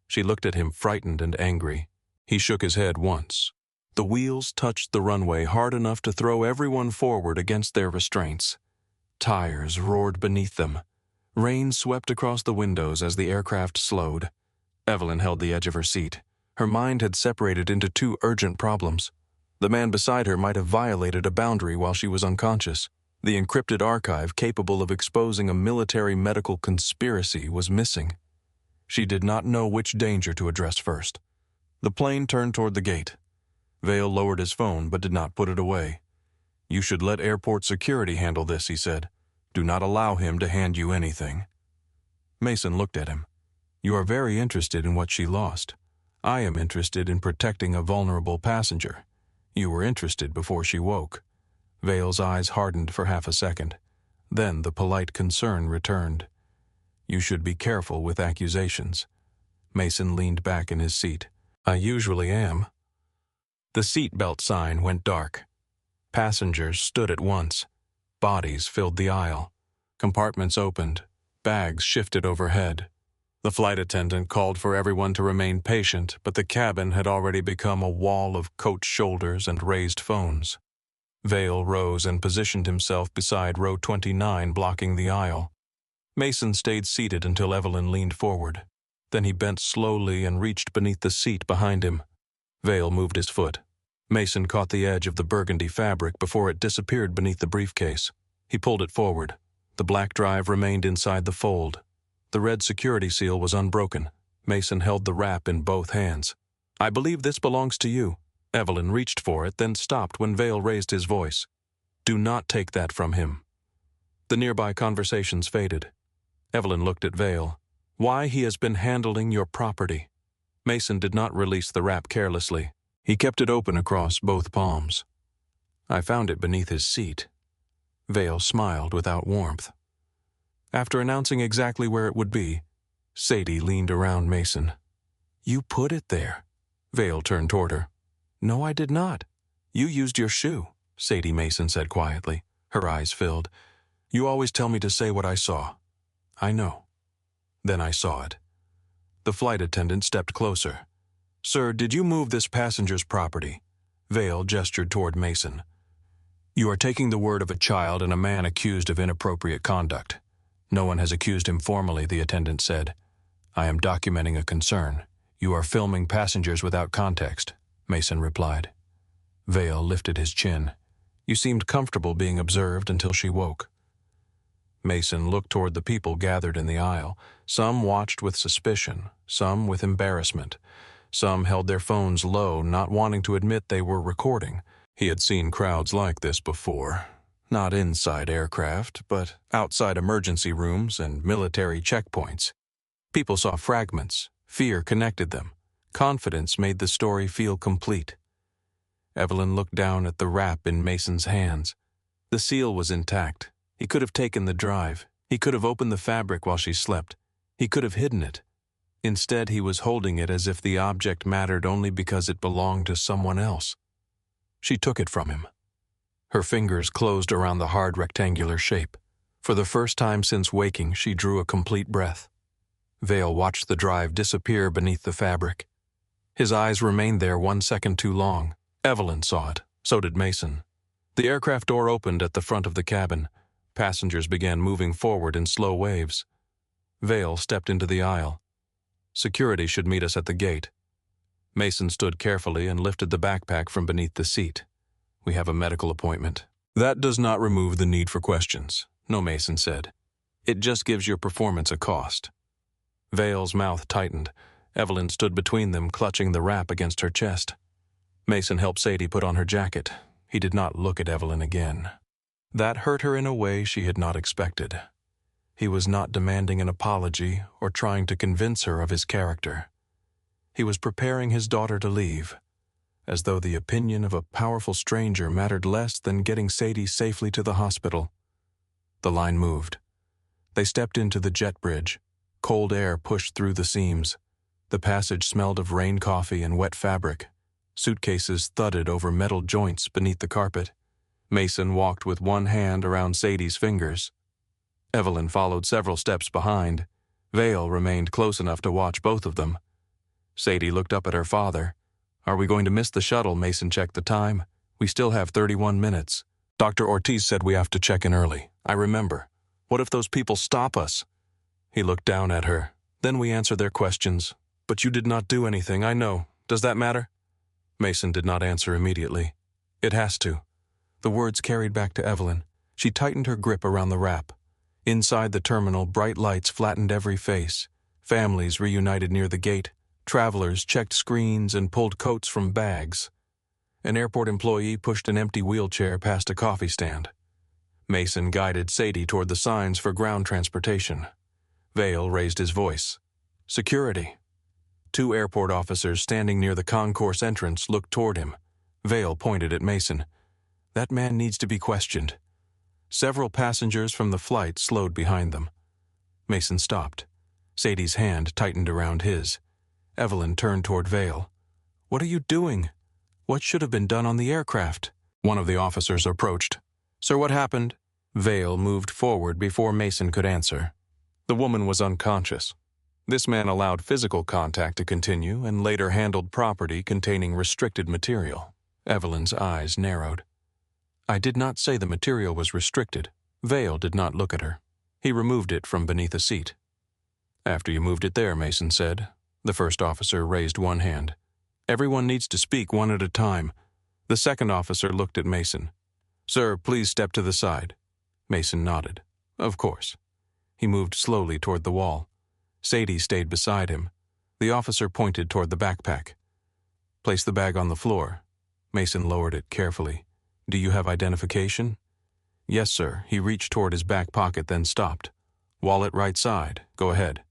She looked at him, frightened and angry. He shook his head once. The wheels touched the runway hard enough to throw everyone forward against their restraints. Tires roared beneath them. Rain swept across the windows as the aircraft slowed. Evelyn held the edge of her seat. Her mind had separated into two urgent problems. The man beside her might have violated a boundary while she was unconscious. The encrypted archive capable of exposing a military medical conspiracy was missing. She did not know which danger to address first. The plane turned toward the gate. Vale lowered his phone but did not put it away. "You should let airport security handle this," he said. "Do not allow him to hand you anything." Mason looked at him. "You are very interested in what she lost. I am interested in protecting a vulnerable passenger. You were interested before she woke." Vale's eyes hardened for half a second. Then the polite concern returned. "You should be careful with accusations." Mason leaned back in his seat. "I usually am." The seatbelt sign went dark. Passengers stood at once. Bodies filled the aisle. Compartments opened. Bags shifted overhead. The flight attendant called for everyone to remain patient, but the cabin had already become a wall of coach shoulders and raised phones. Vale rose and positioned himself beside row 29, blocking the aisle. Mason stayed seated until Evelyn leaned forward. Then he bent slowly and reached beneath the seat behind him. Vale moved his foot. Mason caught the edge of the burgundy fabric before it disappeared beneath the briefcase. He pulled it forward. The black drive remained inside the fold. The red security seal was unbroken. Mason held the wrap in both hands. "I believe this belongs to you." Evelyn reached for it, then stopped when Vale raised his voice. "Do not take that from him." The nearby conversations faded. Evelyn looked at Vale. "Why he has been handling your property." Mason did not release the wrap carelessly. He kept it open across both palms. "I found it beneath his seat." Vale smiled without warmth. After announcing exactly where it would be, Sadie leaned around Mason. "You put it there." Vale turned toward her. "No, I did not. You used your shoe," Sadie Mason said quietly. Her eyes filled. "You always tell me to say what I saw." "I know." Then I saw it. The flight attendant stepped closer. "Sir, did you move this passenger's property?" Vale gestured toward Mason. "You are taking the word of a child and a man accused of inappropriate conduct." "No one has accused him formally," the attendant said. "I am documenting a concern. You are filming passengers without context," Mason replied. Vale lifted his chin. "You seemed comfortable being observed until she woke." Mason looked toward the people gathered in the aisle. Some watched with suspicion, some with embarrassment. Some held their phones low, not wanting to admit they were recording. He had seen crowds like this before. Not inside aircraft, but outside emergency rooms and military checkpoints. People saw fragments. Fear connected them. Confidence made the story feel complete. Evelyn looked down at the wrap in Mason's hands. The seal was intact. He could have taken the drive. He could have opened the fabric while she slept. He could have hidden it. Instead, he was holding it as if the object mattered only because it belonged to someone else. She took it from him. Her fingers closed around the hard rectangular shape. For the first time since waking, she drew a complete breath. Vale watched the drive disappear beneath the fabric. His eyes remained there 1 second too long. Evelyn saw it. So did Mason. The aircraft door opened at the front of the cabin. Passengers began moving forward in slow waves. Vale stepped into the aisle. "Security should meet us at the gate." Mason stood carefully and lifted the backpack from beneath the seat. "We have a medical appointment." "That does not remove the need for questions," No Mason said. "It just gives your performance a cost." Vale's mouth tightened. Evelyn stood between them, clutching the wrap against her chest. Mason helped Sadie put on her jacket. He did not look at Evelyn again. That hurt her in a way she had not expected. He was not demanding an apology or trying to convince her of his character. He was preparing his daughter to leave, as though the opinion of a powerful stranger mattered less than getting Sadie safely to the hospital. The line moved. They stepped into the jet bridge. Cold air pushed through the seams. The passage smelled of rain coffee and wet fabric. Suitcases thudded over metal joints beneath the carpet. Mason walked with one hand around Sadie's fingers. Evelyn followed several steps behind. Vale remained close enough to watch both of them. Sadie looked up at her father. "Are we going to miss the shuttle?" Mason checked the time. "We still have 31 minutes. Dr. Ortiz said we have to check in early. I remember. What if those people stop us?" He looked down at her. "Then we answer their questions. But you did not do anything, I know. Does that matter?" Mason did not answer immediately. "It has to." The words carried back to Evelyn. She tightened her grip around the wrap. Inside the terminal, bright lights flattened every face. Families reunited near the gate. Travelers checked screens and pulled coats from bags. An airport employee pushed an empty wheelchair past a coffee stand. Mason guided Sadie toward the signs for ground transportation. Vale raised his voice. "Security." Two airport officers standing near the concourse entrance looked toward him. Vale pointed at Mason. "That man needs to be questioned." Several passengers from the flight slowed behind them. Mason stopped. Sadie's hand tightened around his. Evelyn turned toward Vale. "What are you doing? What should have been done on the aircraft?" One of the officers approached. "Sir, what happened?" Vale moved forward before Mason could answer. The woman was unconscious. This man allowed physical contact to continue and later handled property containing restricted material. Evelyn's eyes narrowed. "I did not say the material was restricted." Vale did not look at her. He removed it from beneath a seat. "After you moved it there," Mason said. The first officer raised one hand. "Everyone needs to speak one at a time." The second officer looked at Mason. "Sir, please step to the side." Mason nodded. "Of course." He moved slowly toward the wall. Sadie stayed beside him. The officer pointed toward the backpack. "Place the bag on the floor." Mason lowered it carefully. "Do you have identification?" "Yes, sir." He reached toward his back pocket, then stopped. "Wallet right side. Go ahead."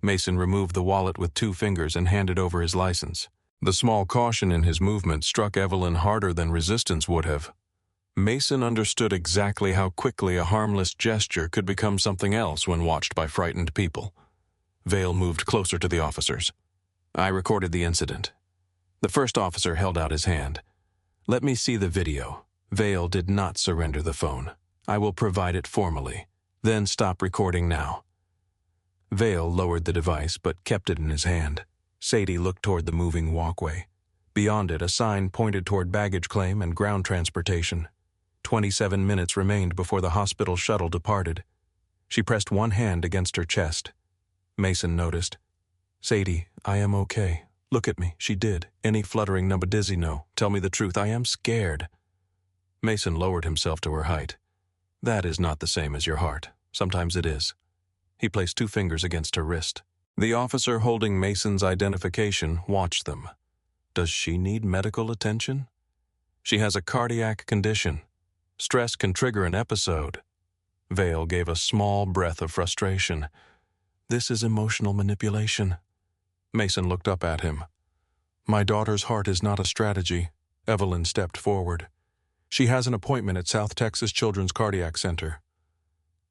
Mason removed the wallet with 2 fingers and handed over his license. The small caution in his movement struck Evelyn harder than resistance would have. Mason understood exactly how quickly a harmless gesture could become something else when watched by frightened people. Vale moved closer to the officers. "I recorded the incident." The first officer held out his hand. "Let me see the video." Vale did not surrender the phone. "I will provide it formally. Then stop recording now." Vale lowered the device but kept it in his hand. Sadie looked toward the moving walkway. Beyond it, a sign pointed toward baggage claim and ground transportation. 27 minutes remained before the hospital shuttle departed. She pressed one hand against her chest. Mason noticed. "Sadie, I am okay. Look at me." She did. "Any fluttering number dizzy? No. Tell me the truth. I am scared." Mason lowered himself to her height. "That is not the same as your heart. Sometimes it is." He placed 2 fingers against her wrist. The officer holding Mason's identification watched them. "Does she need medical attention?" "She has a cardiac condition. Stress can trigger an episode." Vale gave a small breath of frustration. "This is emotional manipulation." Mason looked up at him. "My daughter's heart is not a strategy." Evelyn stepped forward. "She has an appointment at South Texas Children's Cardiac Center."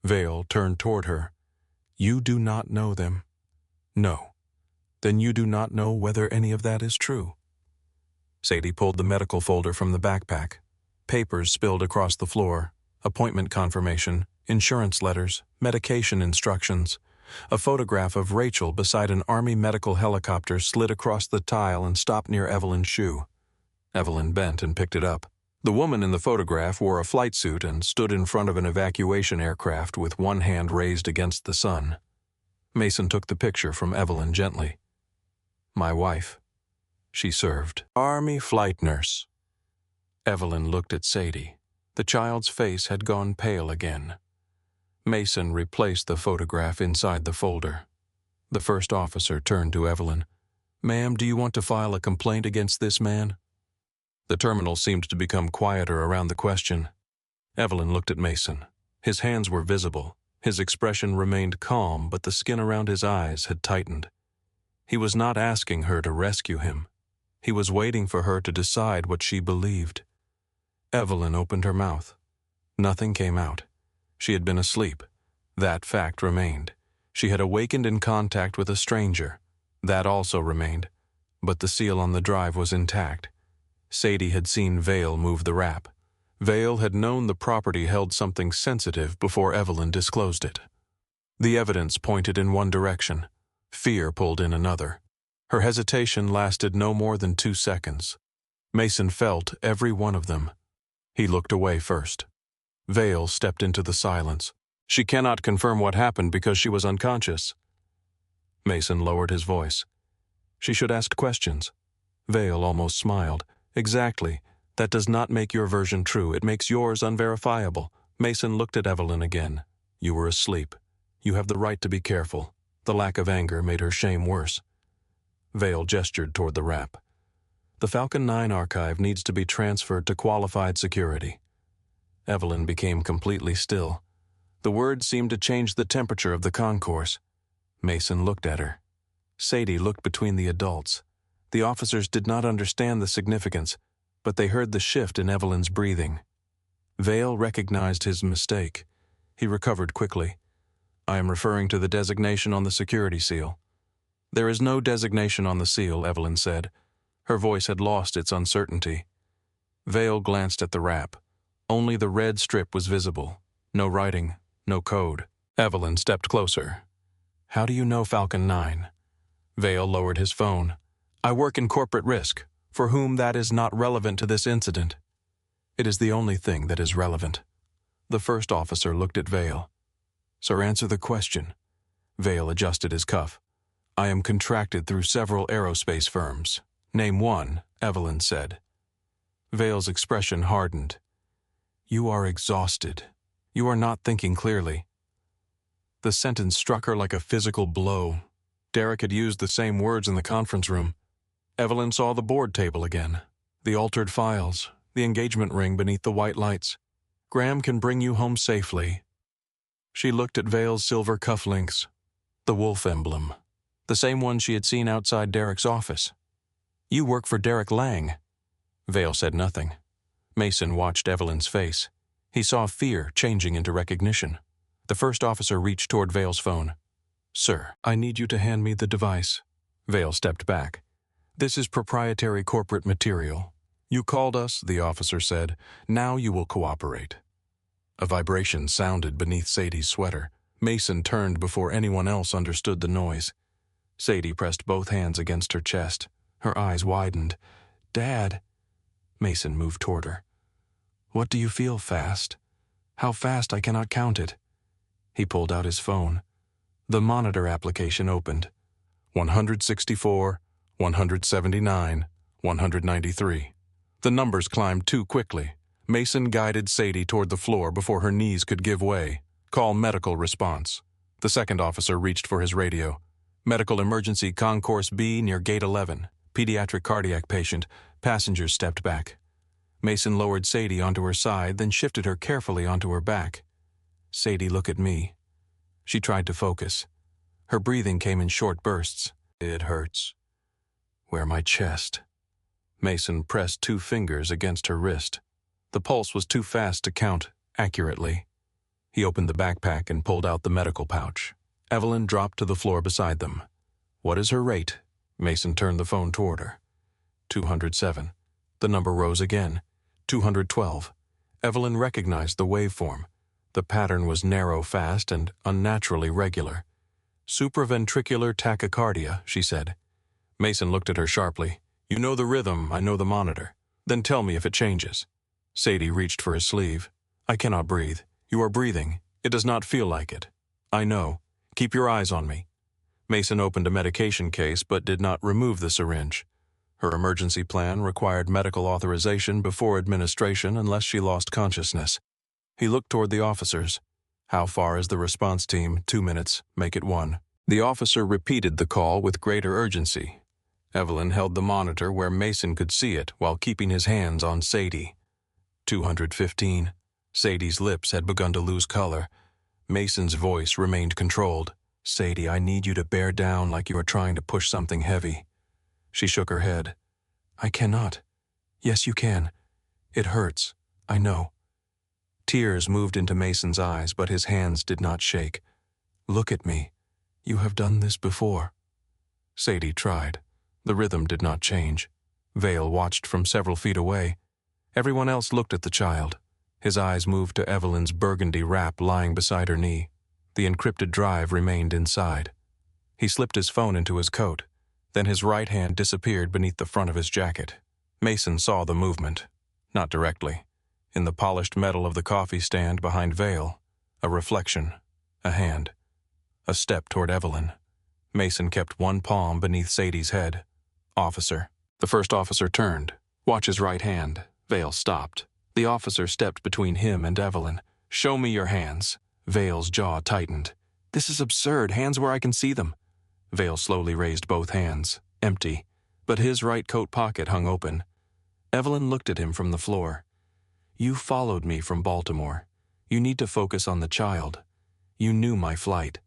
Vale turned toward her. "You do not know them." "No." "Then you do not know whether any of that is true." Sadie pulled the medical folder from the backpack. Papers spilled across the floor. Appointment confirmation, insurance letters, medication instructions. A photograph of Rachel beside an Army medical helicopter slid across the tile and stopped near Evelyn's shoe. Evelyn bent and picked it up. The woman in the photograph wore a flight suit and stood in front of an evacuation aircraft with one hand raised against the sun. Mason took the picture from Evelyn gently. "My wife." She served. "Army flight nurse." Evelyn looked at Sadie. The child's face had gone pale again. Mason replaced the photograph inside the folder. The first officer turned to Evelyn. "Ma'am, do you want to file a complaint against this man?" The terminal seemed to become quieter around the question. Evelyn looked at Mason. His hands were visible. His expression remained calm, but the skin around his eyes had tightened. He was not asking her to rescue him. He was waiting for her to decide what she believed. Evelyn opened her mouth. Nothing came out. She had been asleep. That fact remained. She had awakened in contact with a stranger. That also remained. But the seal on the drive was intact. Sadie had seen Vale move the wrap. Vale had known the property held something sensitive before Evelyn disclosed it. The evidence pointed in one direction. Fear pulled in another. Her hesitation lasted no more than 2 seconds. Mason felt every one of them. He looked away first. Vale stepped into the silence. She cannot confirm what happened because she was unconscious. Mason lowered his voice. She should ask questions. Vale almost smiled. Exactly. That does not make your version true. It makes yours unverifiable. Mason looked at Evelyn again. You were asleep. You have the right to be careful. The lack of anger made her shame worse. Vale gestured toward the wrap. The Falcon 9 archive needs to be transferred to qualified security. Evelyn became completely still. The words seemed to change the temperature of the concourse. Mason looked at her. Sadie looked between the adults. The officers did not understand the significance, but they heard the shift in Evelyn's breathing. Vale recognized his mistake. He recovered quickly. I am referring to the designation on the security seal. There is no designation on the seal, Evelyn said. Her voice had lost its uncertainty. Vale glanced at the wrap. Only the red strip was visible. No writing, no code. Evelyn stepped closer. How do you know Falcon 9? Vale lowered his phone. I work in corporate risk, for whom that is not relevant to this incident. It is the only thing that is relevant. The first officer looked at Vale. Sir, answer the question. Vale adjusted his cuff. I am contracted through several aerospace firms. Name one, Evelyn said. Vale's expression hardened. You are exhausted. You are not thinking clearly. The sentence struck her like a physical blow. Derek had used the same words in the conference room. Evelyn saw the board table again. The altered files, the engagement ring beneath the white lights. Graham can bring you home safely. She looked at Vale's silver cufflinks. The wolf emblem. The same one she had seen outside Derek's office. You work for Derek Lang. Vale said nothing. Mason watched Evelyn's face. He saw fear changing into recognition. The first officer reached toward Vale's phone. Sir, I need you to hand me the device. Vale stepped back. This is proprietary corporate material. You called us, the officer said. Now you will cooperate. A vibration sounded beneath Sadie's sweater. Mason turned before anyone else understood the noise. Sadie pressed both hands against her chest. Her eyes widened. Dad. Mason moved toward her. What do you feel, fast? How fast I cannot count it. He pulled out his phone. The monitor application opened. 164, 179, 193. The numbers climbed too quickly. Mason guided Sadie toward the floor before her knees could give way. Call medical response. The second officer reached for his radio. Medical emergency concourse B near gate 11. Pediatric cardiac patient. Passengers stepped back. Mason lowered Sadie onto her side, then shifted her carefully onto her back. Sadie, look at me. She tried to focus. Her breathing came in short bursts. It hurts. Where my chest? Mason pressed 2 fingers against her wrist. The pulse was too fast to count accurately. He opened the backpack and pulled out the medical pouch. Evelyn dropped to the floor beside them. What is her rate? Mason turned the phone toward her. 207. The number rose again. 212. Evelyn recognized the waveform. The pattern was narrow, fast, and unnaturally regular. Supraventricular tachycardia, she said. Mason looked at her sharply. You know the rhythm, I know the monitor. Then tell me if it changes. Sadie reached for his sleeve. I cannot breathe. You are breathing. It does not feel like it. I know. Keep your eyes on me. Mason opened a medication case but did not remove the syringe. Her emergency plan required medical authorization before administration unless she lost consciousness. He looked toward the officers. How far is the response team? 2 minutes. Make it 1. The officer repeated the call with greater urgency. Evelyn held the monitor where Mason could see it while keeping his hands on Sadie. 215. Sadie's lips had begun to lose color. Mason's voice remained controlled. Sadie, I need you to bear down like you are trying to push something heavy. She shook her head. I cannot. Yes, you can. It hurts. I know. Tears moved into Mason's eyes, but his hands did not shake. Look at me. You have done this before. Sadie tried. The rhythm did not change. Vale watched from several feet away. Everyone else looked at the child. His eyes moved to Evelyn's burgundy wrap lying beside her knee. The encrypted drive remained inside. He slipped his phone into his coat. Then his right hand disappeared beneath the front of his jacket. Mason saw the movement. Not directly. In the polished metal of the coffee stand behind Vale, a reflection, a hand, a step toward Evelyn. Mason kept one palm beneath Sadie's head. Officer. The first officer turned. Watch his right hand. Vale stopped. The officer stepped between him and Evelyn. Show me your hands. Vale's jaw tightened. This is absurd. Hands where I can see them. Vale slowly raised both hands, empty, but his right coat pocket hung open. Evelyn looked at him from the floor. You followed me from Baltimore. You need to focus on the child. You knew my flight.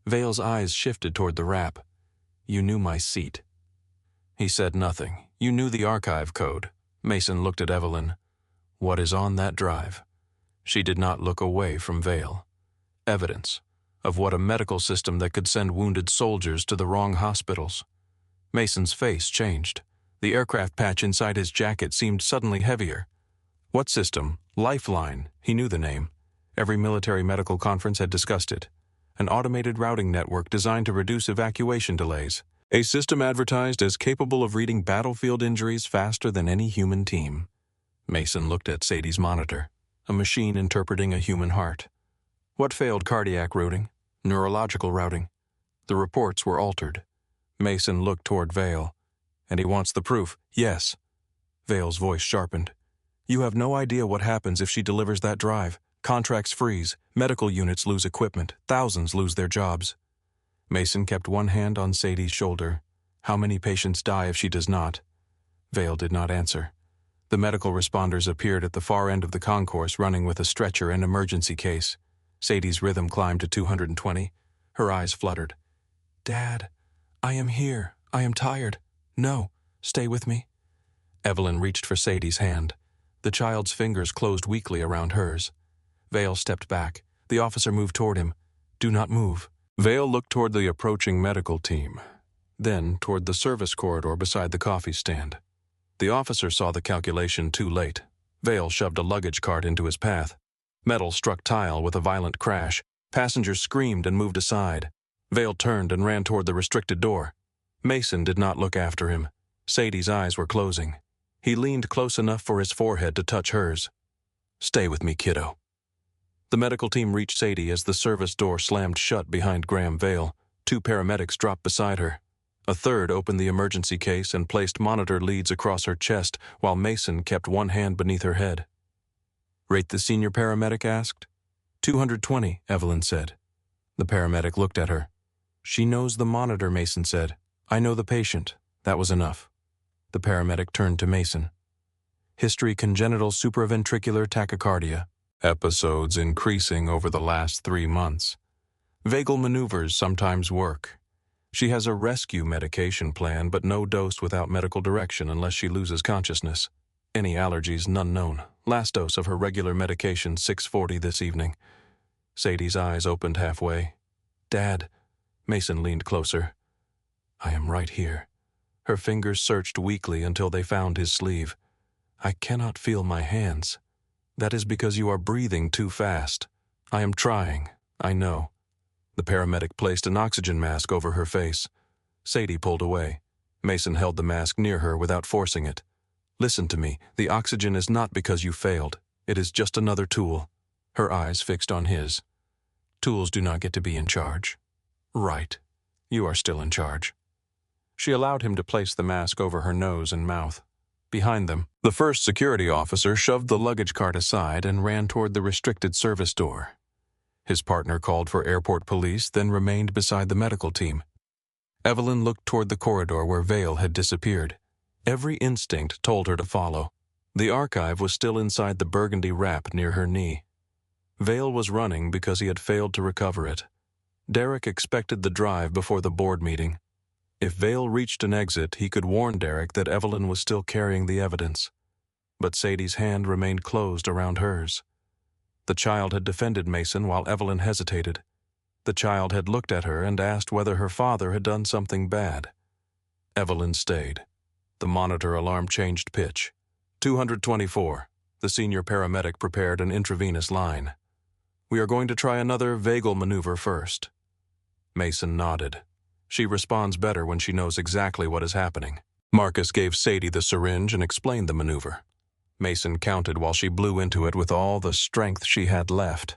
Vale's eyes shifted toward the wrap. You knew my seat. He said nothing. You knew the archive code. Mason looked at Evelyn. What is on that drive? She did not look away from Vale. Evidence of what a medical system that could send wounded soldiers to the wrong hospitals. Mason's face changed. The aircraft patch inside his jacket seemed suddenly heavier. What system? Lifeline. He knew the name. Every military medical conference had discussed it. An automated routing network designed to reduce evacuation delays. A system advertised as capable of reading battlefield injuries faster than any human team. Mason looked at Sadie's monitor, a machine interpreting a human heart. What failed? Cardiac routing? Neurological routing? The reports were altered. Mason looked toward Vale. And he wants the proof. Yes. Vale's voice sharpened. You have no idea what happens if she delivers that drive. Contracts freeze. Medical units lose equipment. Thousands lose their jobs. Mason kept one hand on Sadie's shoulder. How many patients die if she does not? Vale did not answer. The medical responders appeared at the far end of the concourse running with a stretcher and emergency case. Sadie's rhythm climbed to 220. Her eyes fluttered. Dad, I am here. I am tired. No, stay with me. Evelyn reached for Sadie's hand. The child's fingers closed weakly around hers. Vale stepped back. The officer moved toward him. Do not move. Vale looked toward the approaching medical team, then toward the service corridor beside the coffee stand. The officer saw the calculation too late. Vale shoved a luggage cart into his path. Metal struck tile with a violent crash. Passengers screamed and moved aside. Vale turned and ran toward the restricted door. Mason did not look after him. Sadie's eyes were closing. He leaned close enough for his forehead to touch hers. Stay with me, kiddo. The medical team reached Sadie as the service door slammed shut behind Graham Vale. Two paramedics dropped beside her. A third opened the emergency case and placed monitor leads across her chest while Mason kept one hand beneath her head. Rate the senior paramedic asked. 220, Evelyn said. The paramedic looked at her. She knows the monitor, Mason said. I know the patient. That was enough. The paramedic turned to Mason. History: congenital supraventricular tachycardia. Episodes increasing over the last 3 months. Vagal maneuvers sometimes work. She has a rescue medication plan, but no dose without medical direction unless she loses consciousness. Any allergies? None known. Last dose of her regular medication, 6:40 this evening. Sadie's eyes opened halfway. Dad. Mason leaned closer. I am right here. Her fingers searched weakly until they found his sleeve. I cannot feel my hands. That is because you are breathing too fast. I am trying, I know. The paramedic placed an oxygen mask over her face. Sadie pulled away. Mason held the mask near her without forcing it. Listen to me. The oxygen is not because you failed. It is just another tool. Her eyes fixed on his. Tools do not get to be in charge. Right. You are still in charge. She allowed him to place the mask over her nose and mouth. Behind them, the first security officer shoved the luggage cart aside and ran toward the restricted service door. His partner called for airport police, then remained beside the medical team. Evelyn looked toward the corridor where Vale had disappeared. Every instinct told her to follow. The archive was still inside the burgundy wrap near her knee. Vale was running because he had failed to recover it. Derek expected the drive before the board meeting. If Vale reached an exit, he could warn Derek that Evelyn was still carrying the evidence. But Sadie's hand remained closed around hers. The child had defended Mason while Evelyn hesitated. The child had looked at her and asked whether her father had done something bad. Evelyn stayed. The monitor alarm changed pitch. 224. The senior paramedic prepared an intravenous line. We are going to try another vagal maneuver first. Mason nodded. She responds better when she knows exactly what is happening. Marcus gave Sadie the syringe and explained the maneuver. Mason counted while she blew into it with all the strength she had left.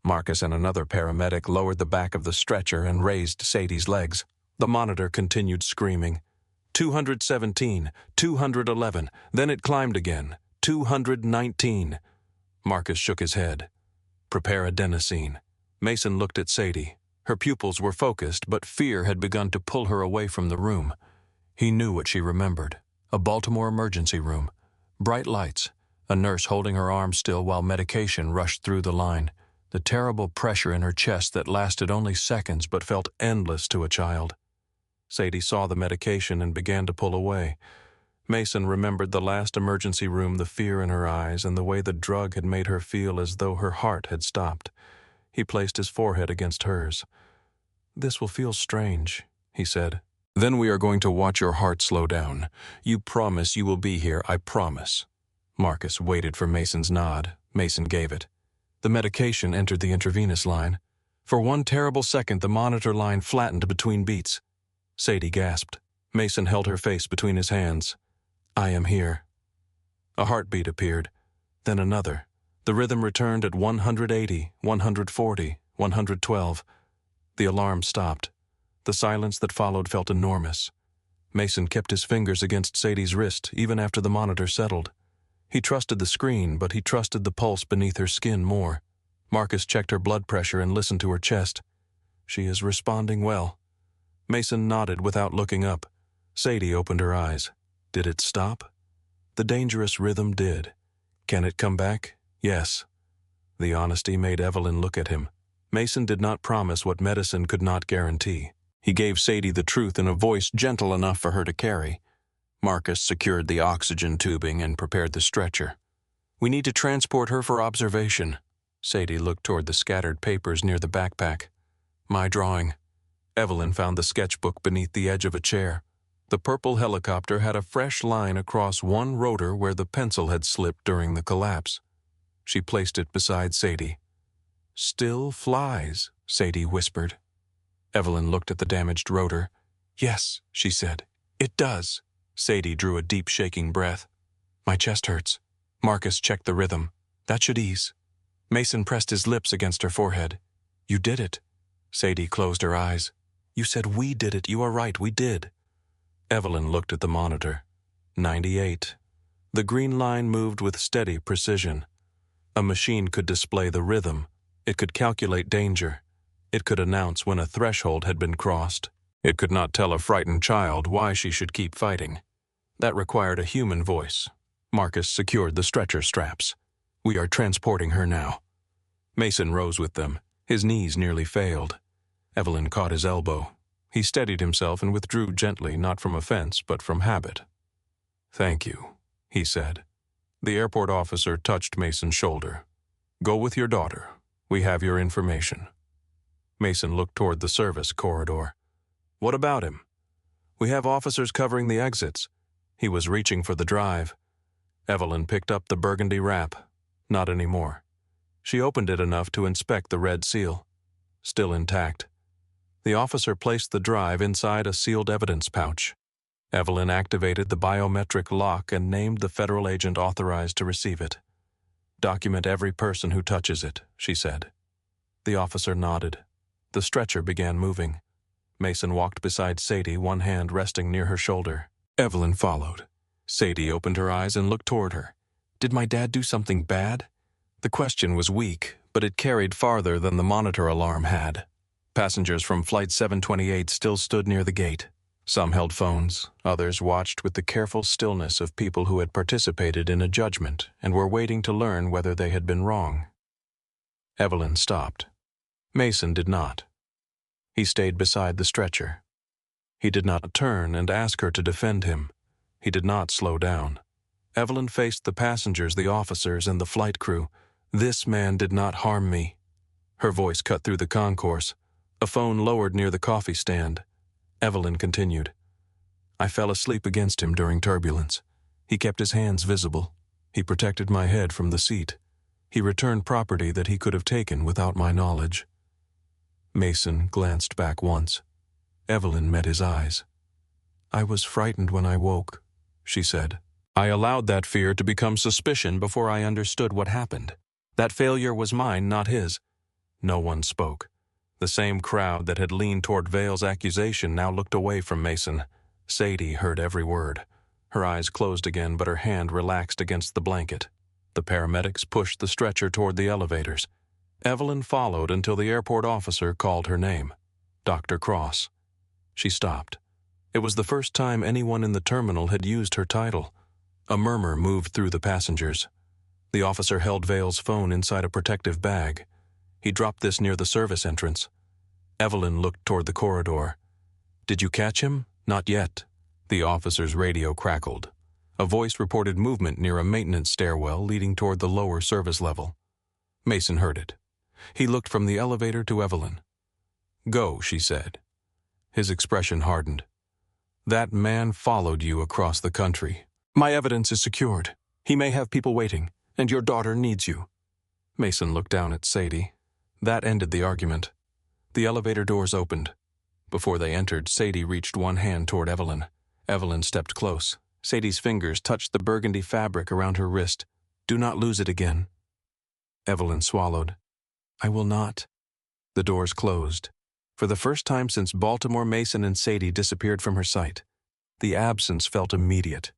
Marcus and another paramedic lowered the back of the stretcher and raised Sadie's legs. The monitor continued screaming. 217, 211, then it climbed again. 219. Marcus shook his head. Prepare adenosine. Mason looked at Sadie. Her pupils were focused, but fear had begun to pull her away from the room. He knew what she remembered. A Baltimore emergency room. Bright lights. A nurse holding her arm still while medication rushed through the line. The terrible pressure in her chest that lasted only seconds but felt endless to a child. Sadie saw the medication and began to pull away. Mason remembered the last emergency room, the fear in her eyes, and the way the drug had made her feel as though her heart had stopped. He placed his forehead against hers. This will feel strange, he said. Then we are going to watch your heart slow down. You promise you will be here, I promise. Marcus waited for Mason's nod. Mason gave it. The medication entered the intravenous line. For one terrible second, the monitor line flattened between beats. Sadie gasped. Mason held her face between his hands. I am here. A heartbeat appeared, then another. The rhythm returned at 180, 140, 112. The alarm stopped. The silence that followed felt enormous. Mason kept his fingers against Sadie's wrist even after the monitor settled. He trusted the screen, but he trusted the pulse beneath her skin more. Marcus checked her blood pressure and listened to her chest. She is responding well. Mason nodded without looking up. Sadie opened her eyes. Did it stop? The dangerous rhythm did. Can it come back? Yes. The honesty made Evelyn look at him. Mason did not promise what medicine could not guarantee. He gave Sadie the truth in a voice gentle enough for her to carry. Marcus secured the oxygen tubing and prepared the stretcher. We need to transport her for observation. Sadie looked toward the scattered papers near the backpack. My drawing. Evelyn found the sketchbook beneath the edge of a chair. The purple helicopter had a fresh line across one rotor where the pencil had slipped during the collapse. She placed it beside Sadie. Still flies, Sadie whispered. Evelyn looked at the damaged rotor. Yes, she said. It does. Sadie drew a deep shaking breath. My chest hurts. Marcus checked the rhythm. That should ease. Mason pressed his lips against her forehead. You did it. Sadie closed her eyes. You said we did it. You are right, we did. Evelyn looked at the monitor. 98. The green line moved with steady precision. A machine could display the rhythm. It could calculate danger. It could announce when a threshold had been crossed. It could not tell a frightened child why she should keep fighting. That required a human voice. Marcus secured the stretcher straps. We are transporting her now. Mason rose with them. His knees nearly failed. Evelyn caught his elbow. He steadied himself and withdrew gently, not from offense, but from habit. Thank you, he said. The airport officer touched Mason's shoulder. Go with your daughter. We have your information. Mason looked toward the service corridor. What about him? We have officers covering the exits. He was reaching for the drive. Evelyn picked up the burgundy wrap. Not anymore. She opened it enough to inspect the red seal. Still intact. The officer placed the drive inside a sealed evidence pouch. Evelyn activated the biometric lock and named the federal agent authorized to receive it. Document every person who touches it, she said. The officer nodded. The stretcher began moving. Mason walked beside Sadie, one hand resting near her shoulder. Evelyn followed. Sadie opened her eyes and looked toward her. Did my dad do something bad? The question was weak, but it carried farther than the monitor alarm had. Passengers from Flight 728 still stood near the gate. Some held phones, others watched with the careful stillness of people who had participated in a judgment and were waiting to learn whether they had been wrong. Evelyn stopped. Mason did not. He stayed beside the stretcher. He did not turn and ask her to defend him. He did not slow down. Evelyn faced the passengers, the officers, and the flight crew. "This man did not harm me." Her voice cut through the concourse. A phone lowered near the coffee stand. Evelyn continued. "I fell asleep against him during turbulence. He kept his hands visible. He protected my head from the seat. He returned property that he could have taken without my knowledge." Mason glanced back once. Evelyn met his eyes. "I was frightened when I woke," she said. "I allowed that fear to become suspicion before I understood what happened. That failure was mine, not his." No one spoke. The same crowd that had leaned toward Vale's accusation now looked away from Mason. Sadie heard every word. Her eyes closed again, but her hand relaxed against the blanket. The paramedics pushed the stretcher toward the elevators. Evelyn followed until the airport officer called her name. Dr. Cross. She stopped. It was the first time anyone in the terminal had used her title. A murmur moved through the passengers. The officer held Vale's phone inside a protective bag. He dropped this near the service entrance. Evelyn looked toward the corridor. "Did you catch him?" "Not yet." The officer's radio crackled. A voice reported movement near a maintenance stairwell leading toward the lower service level. Mason heard it. He looked from the elevator to Evelyn. "Go," she said. His expression hardened. "That man followed you across the country. My evidence is secured. He may have people waiting, and your daughter needs you." Mason looked down at Sadie. That ended the argument. The elevator doors opened. Before they entered, Sadie reached one hand toward Evelyn. Evelyn stepped close. Sadie's fingers touched the burgundy fabric around her wrist. "Do not lose it again." Evelyn swallowed. "I will not." The doors closed. For the first time since Baltimore, Mason and Sadie disappeared from her sight. The absence felt immediate.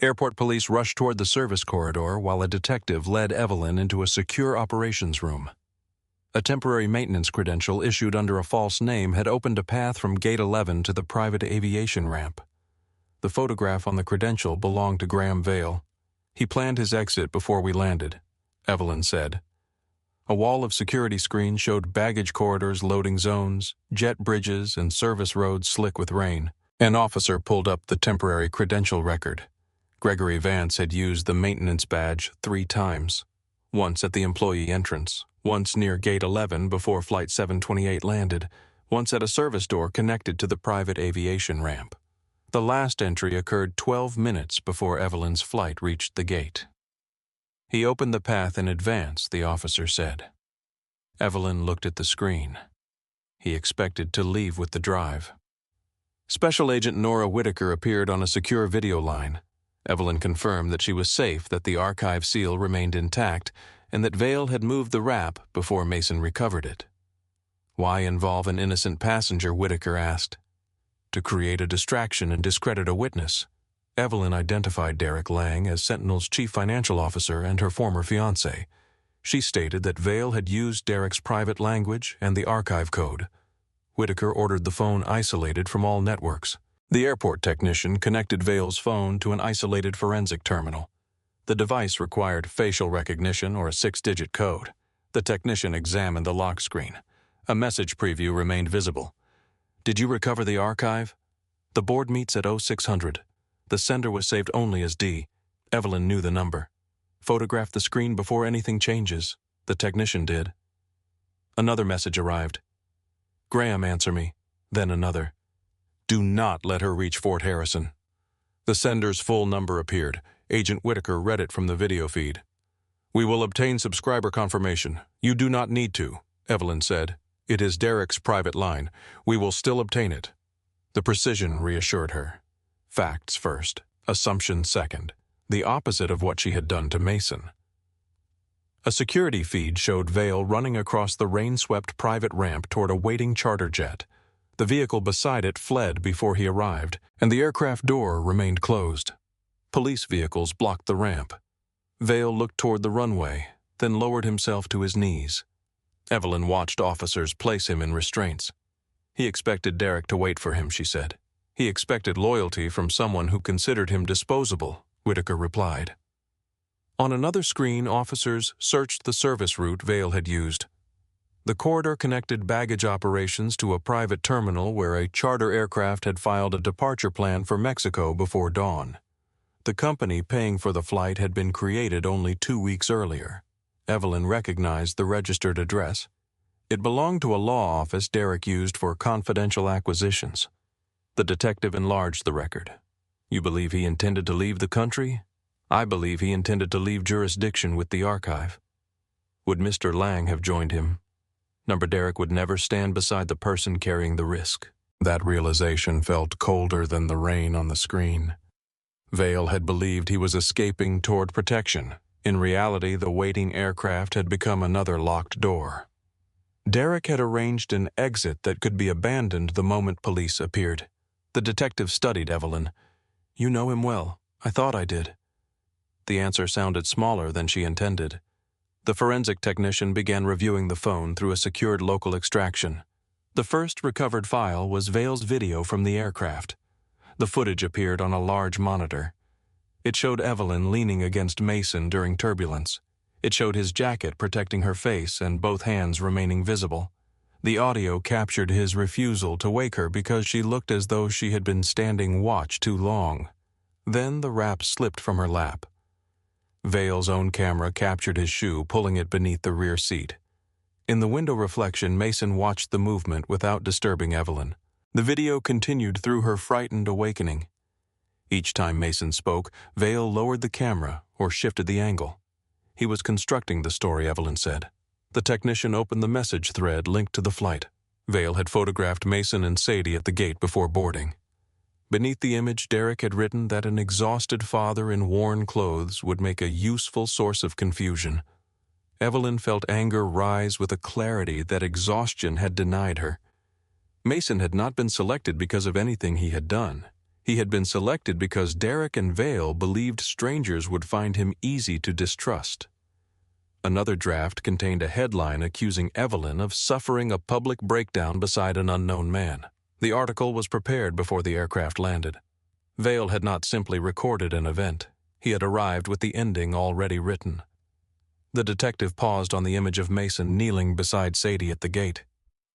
Airport police rushed toward the service corridor while a detective led Evelyn into a secure operations room. A temporary maintenance credential issued under a false name had opened a path from Gate 11 to the private aviation ramp. The photograph on the credential belonged to Graham Vale. "He planned his exit before we landed," Evelyn said. A wall of security screens showed baggage corridors, loading zones, jet bridges, and service roads slick with rain. An officer pulled up the temporary credential record. Gregory Vance had used the maintenance badge 3 times. Once at the employee entrance, once near Gate 11 before Flight 728 landed, once at a service door connected to the private aviation ramp. The last entry occurred 12 minutes before Evelyn's flight reached the gate. "He opened the path in advance," the officer said. Evelyn looked at the screen. He expected to leave with the drive. Special Agent Nora Whitaker appeared on a secure video line. Evelyn confirmed that she was safe, that the archive seal remained intact, and that Vale had moved the wrap before Mason recovered it. "Why involve an innocent passenger?" Whitaker asked. "To create a distraction and discredit a witness." Evelyn identified Derek Lang as Sentinel's chief financial officer and her former fiancé. She stated that Vale had used Derek's private language and the archive code. Whitaker ordered the phone isolated from all networks. The airport technician connected Vale's phone to an isolated forensic terminal. The device required facial recognition or a 6-digit code. The technician examined the lock screen. A message preview remained visible. "Did you recover the archive?" "The board meets at 0600. The sender was saved only as D." Evelyn knew the number. "Photograph the screen before anything changes." The technician did. Another message arrived. "Graham, answer me." Then another. "Do not let her reach Fort Harrison." The sender's full number appeared. Agent Whitaker read it from the video feed. "We will obtain subscriber confirmation. You do not need to," Evelyn said. "It is Derek's private line. We will still obtain it." The precision reassured her. Facts first, assumption second. The opposite of what she had done to Mason. A security feed showed Vale running across the rain-swept private ramp toward a waiting charter jet. The vehicle beside it fled before he arrived, and the aircraft door remained closed. Police vehicles blocked the ramp. Vale looked toward the runway, then lowered himself to his knees. Evelyn watched officers place him in restraints. He expected Derek to wait for him, she said. He expected loyalty from someone who considered him disposable, Whitaker replied. On another screen, officers searched the service route Vale had used. The corridor connected baggage operations to a private terminal where a charter aircraft had filed a departure plan for Mexico before dawn. The company paying for the flight had been created only 2 weeks earlier. Evelyn recognized the registered address. It belonged to a law office Derek used for confidential acquisitions. The detective enlarged the record. You believe he intended to leave the country? I believe he intended to leave jurisdiction with the archive. Would Mr. Lang have joined him? Number Derek would never stand beside the person carrying the risk. That realization felt colder than the rain on the screen. Vale had believed he was escaping toward protection. In reality, the waiting aircraft had become another locked door. Derek had arranged an exit that could be abandoned the moment police appeared. The detective studied Evelyn. You know him well. I thought I did. The answer sounded smaller than she intended. The forensic technician began reviewing the phone through a secured local extraction. The first recovered file was Vale's video from the aircraft. The footage appeared on a large monitor. It showed Evelyn leaning against Mason during turbulence. It showed his jacket protecting her face and both hands remaining visible. The audio captured his refusal to wake her because she looked as though she had been standing watch too long. Then the wrap slipped from her lap. Vale's own camera captured his shoe, pulling it beneath the rear seat. In the window reflection, Mason watched the movement without disturbing Evelyn. The video continued through her frightened awakening. Each time Mason spoke, Vale lowered the camera or shifted the angle. He was constructing the story, Evelyn said. The technician opened the message thread linked to the flight. Vale had photographed Mason and Sadie at the gate before boarding. Beneath the image, Derek had written that an exhausted father in worn clothes would make a useful source of confusion. Evelyn felt anger rise with a clarity that exhaustion had denied her. Mason had not been selected because of anything he had done. He had been selected because Derek and Vale believed strangers would find him easy to distrust. Another draft contained a headline accusing Evelyn of suffering a public breakdown beside an unknown man. The article was prepared before the aircraft landed. Vale had not simply recorded an event. He had arrived with the ending already written. The detective paused on the image of Mason kneeling beside Sadie at the gate.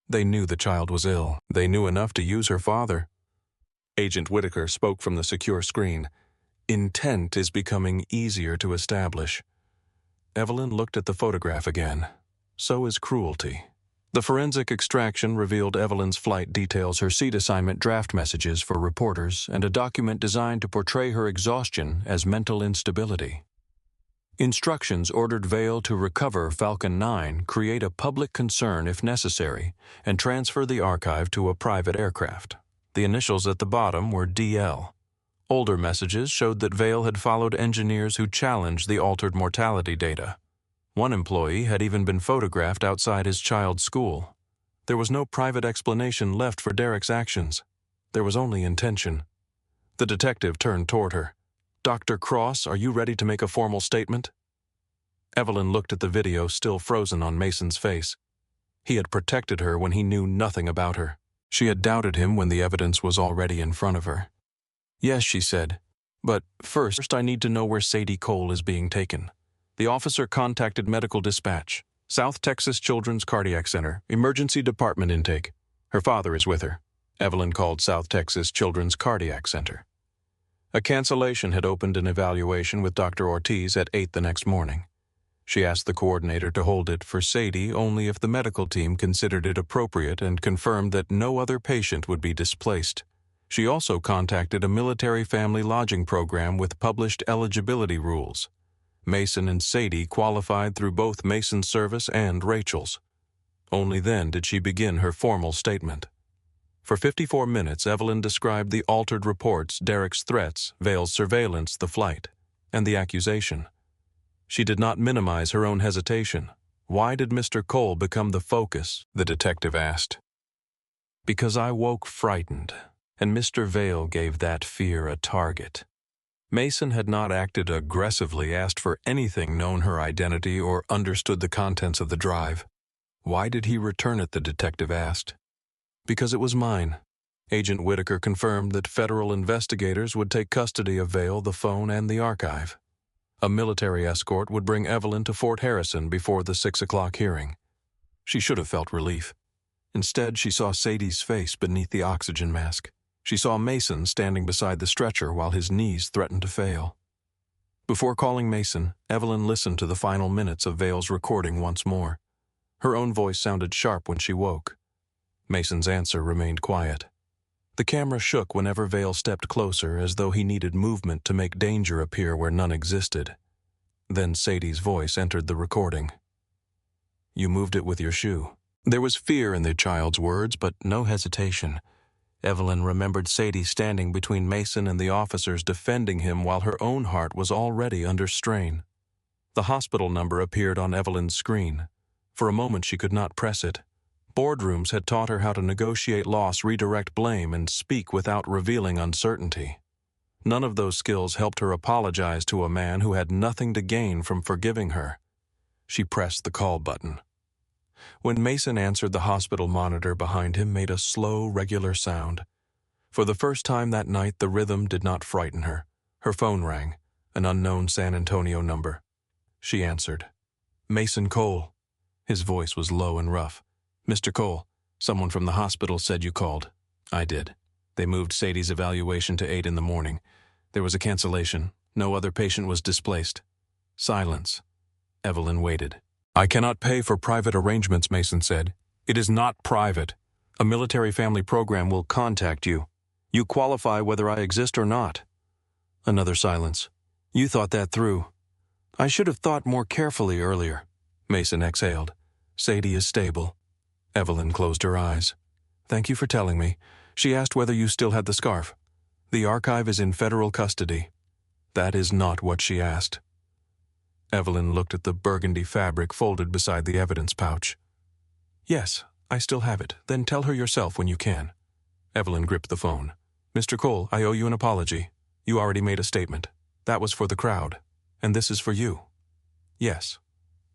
They knew the child was ill. They knew enough to use her father. Agent Whitaker spoke from the secure screen. Intent is becoming easier to establish. Evelyn looked at the photograph again. So is cruelty. The forensic extraction revealed Evelyn's flight details, her seat assignment draft messages for reporters, and a document designed to portray her exhaustion as mental instability. Instructions ordered Vale to recover Falcon 9, create a public concern if necessary, and transfer the archive to a private aircraft. The initials at the bottom were DL. Older messages showed that Vale had followed engineers who challenged the altered mortality data. One employee had even been photographed outside his child's school. There was no private explanation left for Derek's actions. There was only intention. The detective turned toward her. Dr. Cross, are you ready to make a formal statement? Evelyn looked at the video still frozen on Mason's face. He had protected her when he knew nothing about her. She had doubted him when the evidence was already in front of her. Yes, she said. But first I need to know where Sadie Cole is being taken. The officer contacted medical dispatch. South Texas Children's Cardiac Center, emergency department intake. Her father is with her. Evelyn called South Texas Children's Cardiac Center. A cancellation had opened an evaluation with Dr. Ortiz at 8 the next morning. She asked the coordinator to hold it for Sadie only if the medical team considered it appropriate and confirmed that no other patient would be displaced. She also contacted a military family lodging program with published eligibility rules. Mason and Sadie qualified through both Mason's service and Rachel's. Only then did she begin her formal statement. For 54 minutes, Evelyn described the altered reports, Derek's threats, Vale's surveillance, the flight, and the accusation. She did not minimize her own hesitation. Why did Mr. Cole become the focus? The detective asked. Because I woke frightened, and Mr. Vale gave that fear a target. Mason had not acted aggressively, asked for anything, known her identity, or understood the contents of the drive. Why did he return it, the detective asked. Because it was mine. Agent Whitaker confirmed that federal investigators would take custody of Vale, the phone, and the archive. A military escort would bring Evelyn to Fort Harrison before the 6 o'clock hearing. She should have felt relief. Instead, she saw Sadie's face beneath the oxygen mask. She saw Mason standing beside the stretcher while his knees threatened to fail. Before calling Mason, Evelyn listened to the final minutes of Vale's recording once more. Her own voice sounded sharp when she woke. Mason's answer remained quiet. The camera shook whenever Vale stepped closer, as though he needed movement to make danger appear where none existed. Then Sadie's voice entered the recording. You moved it with your shoe. There was fear in the child's words, but no hesitation. Evelyn remembered Sadie standing between Mason and the officers defending him while her own heart was already under strain. The hospital number appeared on Evelyn's screen. For a moment she could not press it. Boardrooms had taught her how to negotiate loss, redirect blame, and speak without revealing uncertainty. None of those skills helped her apologize to a man who had nothing to gain from forgiving her. She pressed the call button. When Mason answered, the hospital monitor behind him made a slow, regular sound. For the first time that night, the rhythm did not frighten her. Her phone rang, an unknown San Antonio number. She answered. Mason Cole. His voice was low and rough. Mr. Cole, someone from the hospital said you called. I did. They moved Sadie's evaluation to 8 in the morning. There was a cancellation. No other patient was displaced. Silence. Evelyn waited. I cannot pay for private arrangements, Mason said. It is not private. A military family program will contact you. You qualify whether I exist or not. Another silence. You thought that through. I should have thought more carefully earlier. Mason exhaled. Sadie is stable. Evelyn closed her eyes. Thank you for telling me. She asked whether you still had the scarf. The archive is in federal custody. That is not what she asked. Evelyn looked at the burgundy fabric folded beside the evidence pouch. Yes, I still have it. Then tell her yourself when you can. Evelyn gripped the phone. Mr. Cole, I owe you an apology. You already made a statement. That was for the crowd. And this is for you. Yes.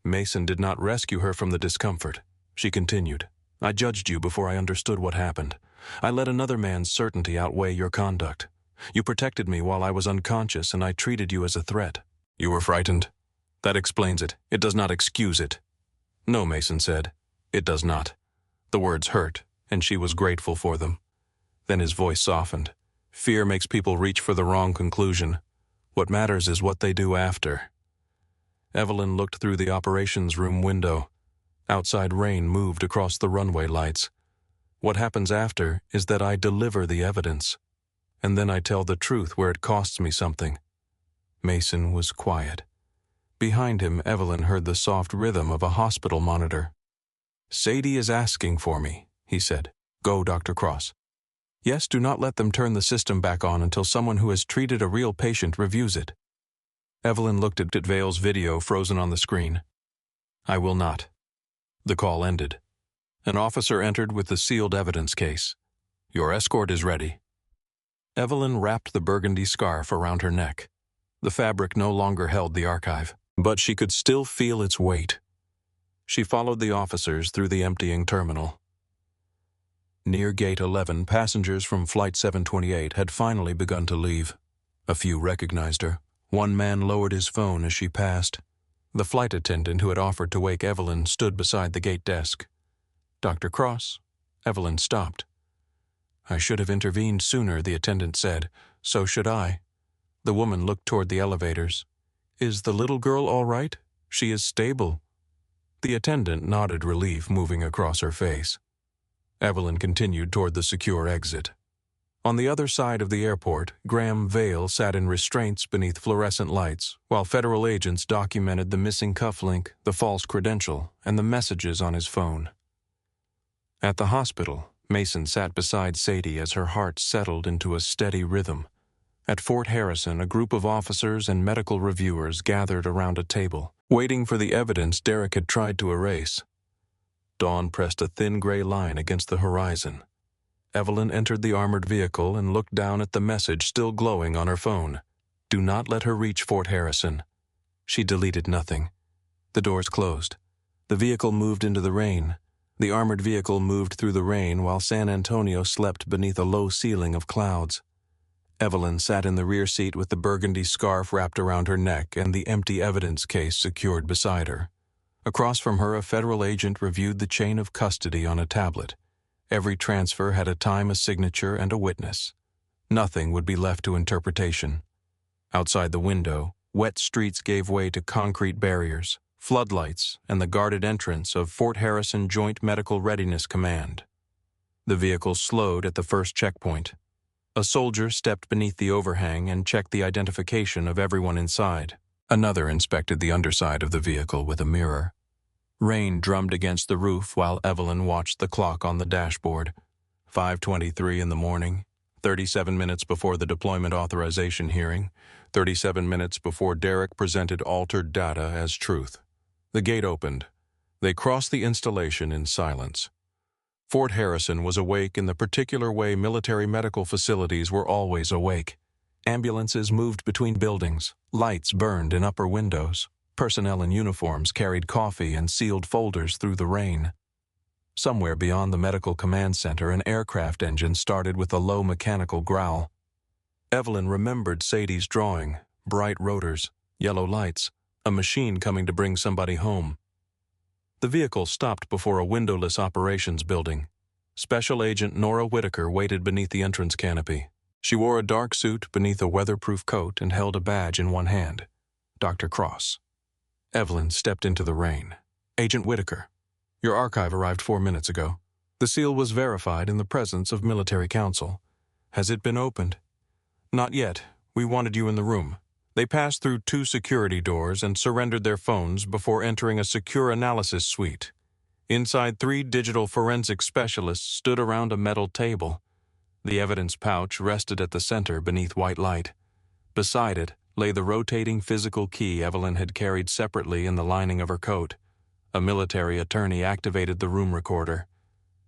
Mason did not rescue her from the discomfort. She continued. I judged you before I understood what happened. I let another man's certainty outweigh your conduct. You protected me while I was unconscious, and I treated you as a threat. You were frightened? That explains it. It does not excuse it. No, Mason said. It does not. The words hurt, and she was grateful for them. Then his voice softened. Fear makes people reach for the wrong conclusion. What matters is what they do after. Evelyn looked through the operations room window. Outside rain moved across the runway lights. What happens after is that I deliver the evidence. And then I tell the truth where it costs me something. Mason was quiet. Behind him, Evelyn heard the soft rhythm of a hospital monitor. Sadie is asking for me, he said. Go, Dr. Cross. Yes, do not let them turn the system back on until someone who has treated a real patient reviews it. Evelyn looked at Vale's video frozen on the screen. I will not. The call ended. An officer entered with the sealed evidence case. Your escort is ready. Evelyn wrapped the burgundy scarf around her neck. The fabric no longer held the archive, but she could still feel its weight. She followed the officers through the emptying terminal. Near Gate 11, passengers from Flight 728 had finally begun to leave. A few recognized her. One man lowered his phone as she passed. The flight attendant who had offered to wake Evelyn stood beside the gate desk. Dr. Cross. Evelyn stopped. I should have intervened sooner, the attendant said. So should I. The woman looked toward the elevators. Is the little girl all right? She is stable. The attendant nodded relief moving across her face. Evelyn continued toward the secure exit. On the other side of the airport, Graham Vale sat in restraints beneath fluorescent lights, while federal agents documented the missing cufflink, the false credential, and the messages on his phone. At the hospital, Mason sat beside Sadie as her heart settled into a steady rhythm. At Fort Harrison, a group of officers and medical reviewers gathered around a table, waiting for the evidence Derek had tried to erase. Dawn pressed a thin gray line against the horizon. Evelyn entered the armored vehicle and looked down at the message still glowing on her phone. Do not let her reach Fort Harrison. She deleted nothing. The doors closed. The vehicle moved into the rain. The armored vehicle moved through the rain while San Antonio slept beneath a low ceiling of clouds. Evelyn sat in the rear seat with the burgundy scarf wrapped around her neck and the empty evidence case secured beside her. Across from her, a federal agent reviewed the chain of custody on a tablet. Every transfer had a time, a signature, and a witness. Nothing would be left to interpretation. Outside the window, wet streets gave way to concrete barriers, floodlights, and the guarded entrance of Fort Harrison Joint Medical Readiness Command. The vehicle slowed at the first checkpoint. A soldier stepped beneath the overhang and checked the identification of everyone inside. Another inspected the underside of the vehicle with a mirror. Rain drummed against the roof while Evelyn watched the clock on the dashboard. 5:23 in the morning, 37 minutes before the deployment authorization hearing, 37 minutes before Derek presented altered data as truth. The gate opened. They crossed the installation in silence. Fort Harrison was awake in the particular way military medical facilities were always awake. Ambulances moved between buildings. Lights burned in upper windows. Personnel in uniforms carried coffee and sealed folders through the rain. Somewhere beyond the medical command center, an aircraft engine started with a low mechanical growl. Evelyn remembered Sadie's drawing: bright rotors, yellow lights, a machine coming to bring somebody home. The vehicle stopped before a windowless operations building. Special Agent Nora Whitaker waited beneath the entrance canopy. She wore a dark suit beneath a weatherproof coat and held a badge in one hand. Dr. Cross. Evelyn stepped into the rain. Agent Whitaker, your archive arrived 4 minutes ago. The seal was verified in the presence of military counsel. Has it been opened? Not yet. We wanted you in the room. They passed through 2 security doors and surrendered their phones before entering a secure analysis suite. Inside, 3 digital forensic specialists stood around a metal table. The evidence pouch rested at the center beneath white light. Beside it lay the rotating physical key Evelyn had carried separately in the lining of her coat. A military attorney activated the room recorder.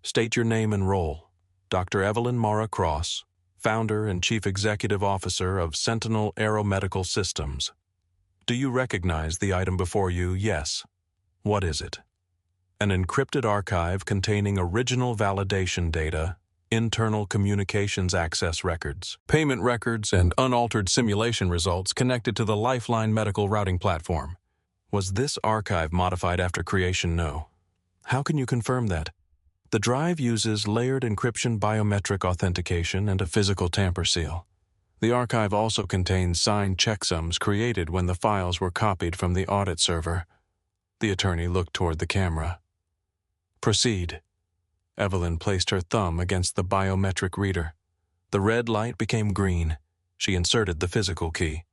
State your name and role. Dr. Evelyn Mara Cross, founder and chief executive officer of Sentinel Aeromedical Systems. Do you recognize the item before you? Yes. What is it? An encrypted archive containing original validation data, internal communications access records, payment records, and unaltered simulation results connected to the Lifeline medical routing platform. Was this archive modified after creation? No. How can you confirm that? The drive uses layered encryption, biometric authentication, and a physical tamper seal. The archive also contains signed checksums created when the files were copied from the audit server. The attorney looked toward the camera. Proceed. Evelyn placed her thumb against the biometric reader. The red light became green. She inserted the physical key.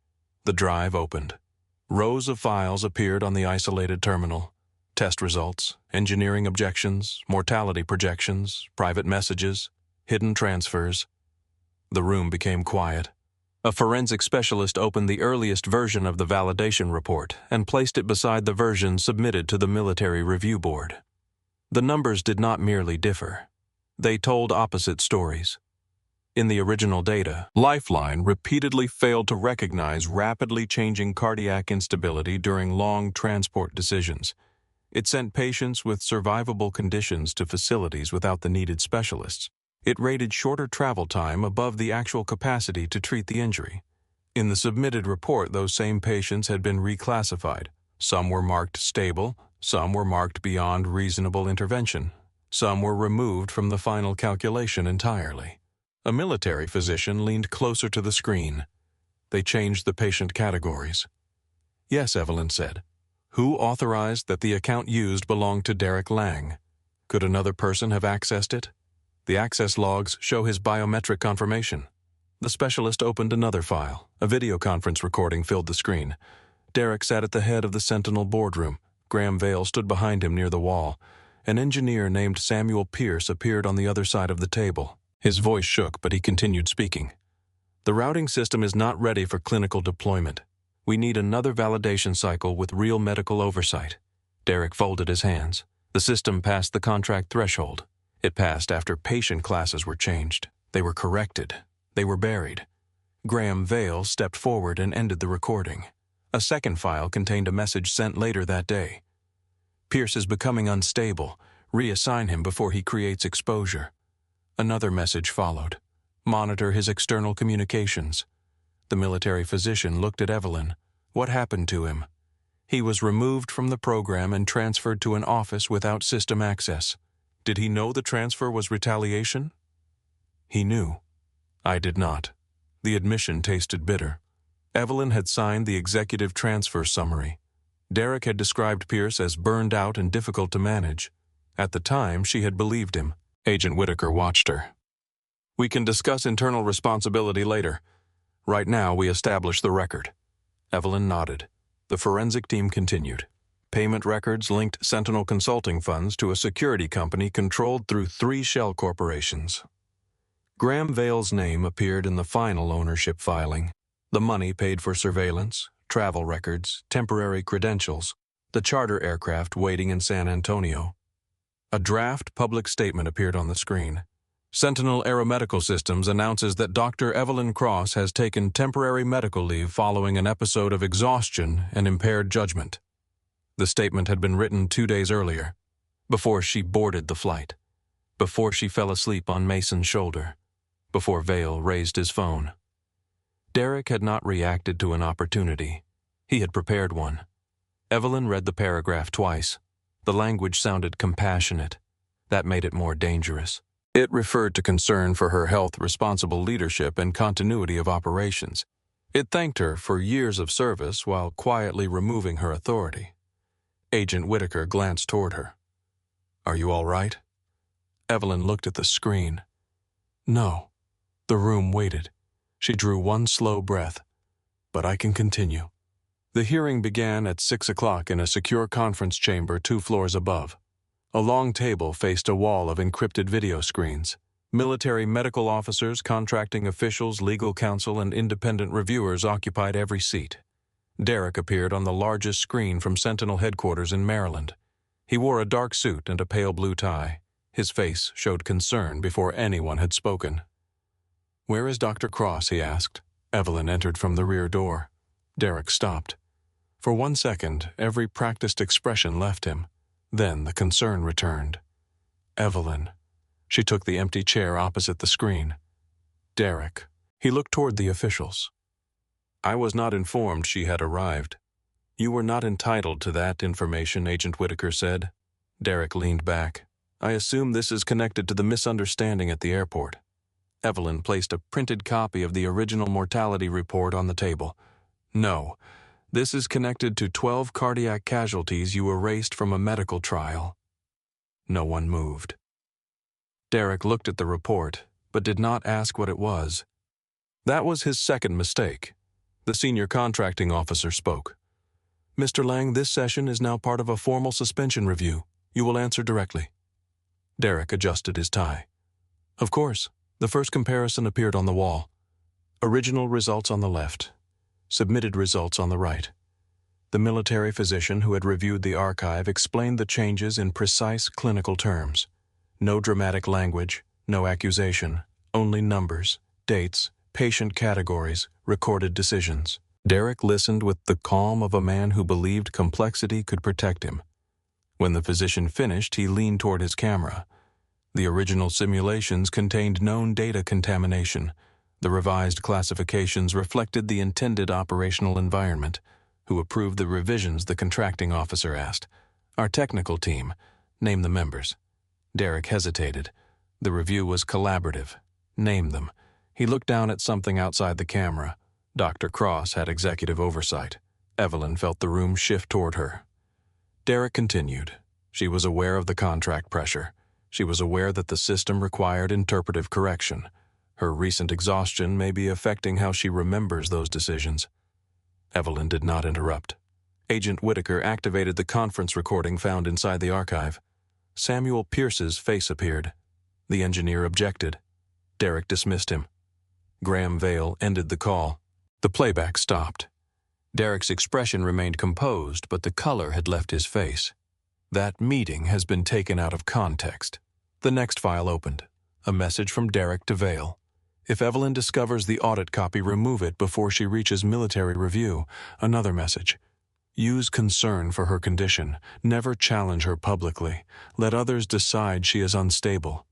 The drive opened. Rows of files appeared on the isolated terminal. Test results, engineering objections, mortality projections, private messages, hidden transfers. The room became quiet. A forensic specialist opened the earliest version of the validation report and placed it beside the version submitted to the Military Review Board. The numbers did not merely differ. They told opposite stories. In the original data, Lifeline repeatedly failed to recognize rapidly changing cardiac instability during long transport decisions. It sent patients with survivable conditions to facilities without the needed specialists. It rated shorter travel time above the actual capacity to treat the injury. In the submitted report, those same patients had been reclassified. Some were marked stable, some were marked beyond reasonable intervention. Some were removed from the final calculation entirely. A military physician leaned closer to the screen. They changed the patient categories. Yes, Evelyn said. Who authorized that the account used belonged to Derek Lang? Could another person have accessed it? The access logs show his biometric confirmation. The specialist opened another file. A video conference recording filled the screen. Derek sat at the head of the Sentinel boardroom. Graham Vale stood behind him near the wall. An engineer named Samuel Pierce appeared on the other side of the table. His voice shook, but he continued speaking. The routing system is not ready for clinical deployment. We need another validation cycle with real medical oversight. Derek folded his hands. The system passed the contract threshold. It passed after patient classes were changed. They were corrected. They were buried. Graham Vale stepped forward and ended the recording. A second file contained a message sent later that day. Pierce is becoming unstable. Reassign him before he creates exposure. Another message followed. Monitor his external communications. The military physician looked at Evelyn. What happened to him? He was removed from the program and transferred to an office without system access. Did he know the transfer was retaliation? He knew. I did not. The admission tasted bitter. Evelyn had signed the executive transfer summary. Derek had described Pierce as burned out and difficult to manage. At the time, she had believed him. Agent Whitaker watched her. We can discuss internal responsibility later. Right now, we establish the record. Evelyn nodded. The forensic team continued. Payment records linked Sentinel Consulting funds to a security company controlled through 3 shell corporations. Graham Vale's name appeared in the final ownership filing. The money paid for surveillance, travel records, temporary credentials, the charter aircraft waiting in San Antonio. A draft public statement appeared on the screen. Sentinel Aeromedical Systems announces that Dr. Evelyn Cross has taken temporary medical leave following an episode of exhaustion and impaired judgment. The statement had been written 2 days earlier, before she boarded the flight, before she fell asleep on Mason's shoulder, before Vale raised his phone. Derek had not reacted to an opportunity. He had prepared one. Evelyn read the paragraph twice. The language sounded compassionate. That made it more dangerous. It referred to concern for her health, responsible leadership, and continuity of operations. It thanked her for years of service while quietly removing her authority. Agent Whitaker glanced toward her. Are you all right? Evelyn looked at the screen. No. The room waited. She drew one slow breath. But I can continue. The hearing began at 6 o'clock in a secure conference chamber 2 floors above. A long table faced a wall of encrypted video screens. Military medical officers, contracting officials, legal counsel, and independent reviewers occupied every seat. Derek appeared on the largest screen from Sentinel headquarters in Maryland. He wore a dark suit and a pale blue tie. His face showed concern before anyone had spoken. Where is Dr. Cross? He asked. Evelyn entered from the rear door. Derek stopped. For 1 second, every practiced expression left him. Then the concern returned. Evelyn. She took the empty chair opposite the screen. Derek. He looked toward the officials. I was not informed she had arrived. You were not entitled to that information, Agent Whitaker said. Derek leaned back. I assume this is connected to the misunderstanding at the airport. Evelyn placed a printed copy of the original mortality report on the table. No. This is connected to 12 cardiac casualties you erased from a medical trial. No one moved. Derek looked at the report, but did not ask what it was. That was his second mistake. The senior contracting officer spoke. Mr. Lang, this session is now part of a formal suspension review. You will answer directly. Derek adjusted his tie. Of course. The first comparison appeared on the wall. Original results on the left. Submitted results on the right. The military physician who had reviewed the archive explained the changes in precise clinical terms. No dramatic language, no accusation, only numbers, dates, patient categories, recorded decisions. Derek listened with the calm of a man who believed complexity could protect him. When the physician finished, he leaned toward his camera. The original simulations contained known data contamination. The revised classifications reflected the intended operational environment. Who approved the revisions? The contracting officer asked. Our technical team. Name the members. Derek hesitated. The review was collaborative. Name them. He looked down at something outside the camera. Dr. Cross had executive oversight. Evelyn felt the room shift toward her. Derek continued. She was aware of the contract pressure. She was aware that the system required interpretive correction. Her recent exhaustion may be affecting how she remembers those decisions. Evelyn did not interrupt. Agent Whitaker activated the conference recording found inside the archive. Samuel Pierce's face appeared. The engineer objected. Derek dismissed him. Graham Vale ended the call. The playback stopped. Derek's expression remained composed, but the color had left his face. That meeting has been taken out of context. The next file opened. A message from Derek to Vale. If Evelyn discovers the audit copy, remove it before she reaches military review. Another message. Use concern for her condition. Never challenge her publicly. Let others decide she is unstable.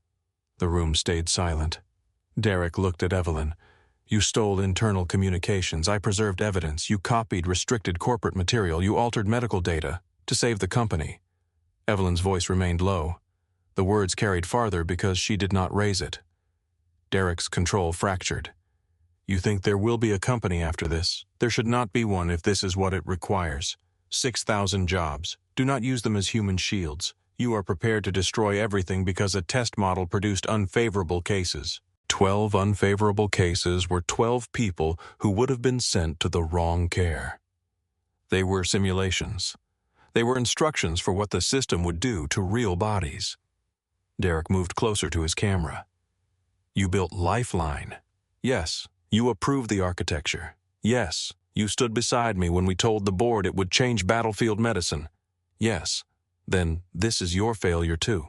The room stayed silent. Derek looked at Evelyn. You stole internal communications. I preserved evidence. You copied restricted corporate material. You altered medical data to save the company. Evelyn's voice remained low. The words carried farther because she did not raise it. Derek's control fractured. You think there will be a company after this? There should not be one if this is what it requires. 6,000 jobs. Do not use them as human shields. You are prepared to destroy everything because a test model produced unfavorable cases. 12 unfavorable cases were 12 people who would have been sent to the wrong care. They were simulations. They were instructions for what the system would do to real bodies. Derek moved closer to his camera. You built Lifeline. Yes. You approved the architecture. Yes. You stood beside me when we told the board it would change battlefield medicine. Yes. Then this is your failure too.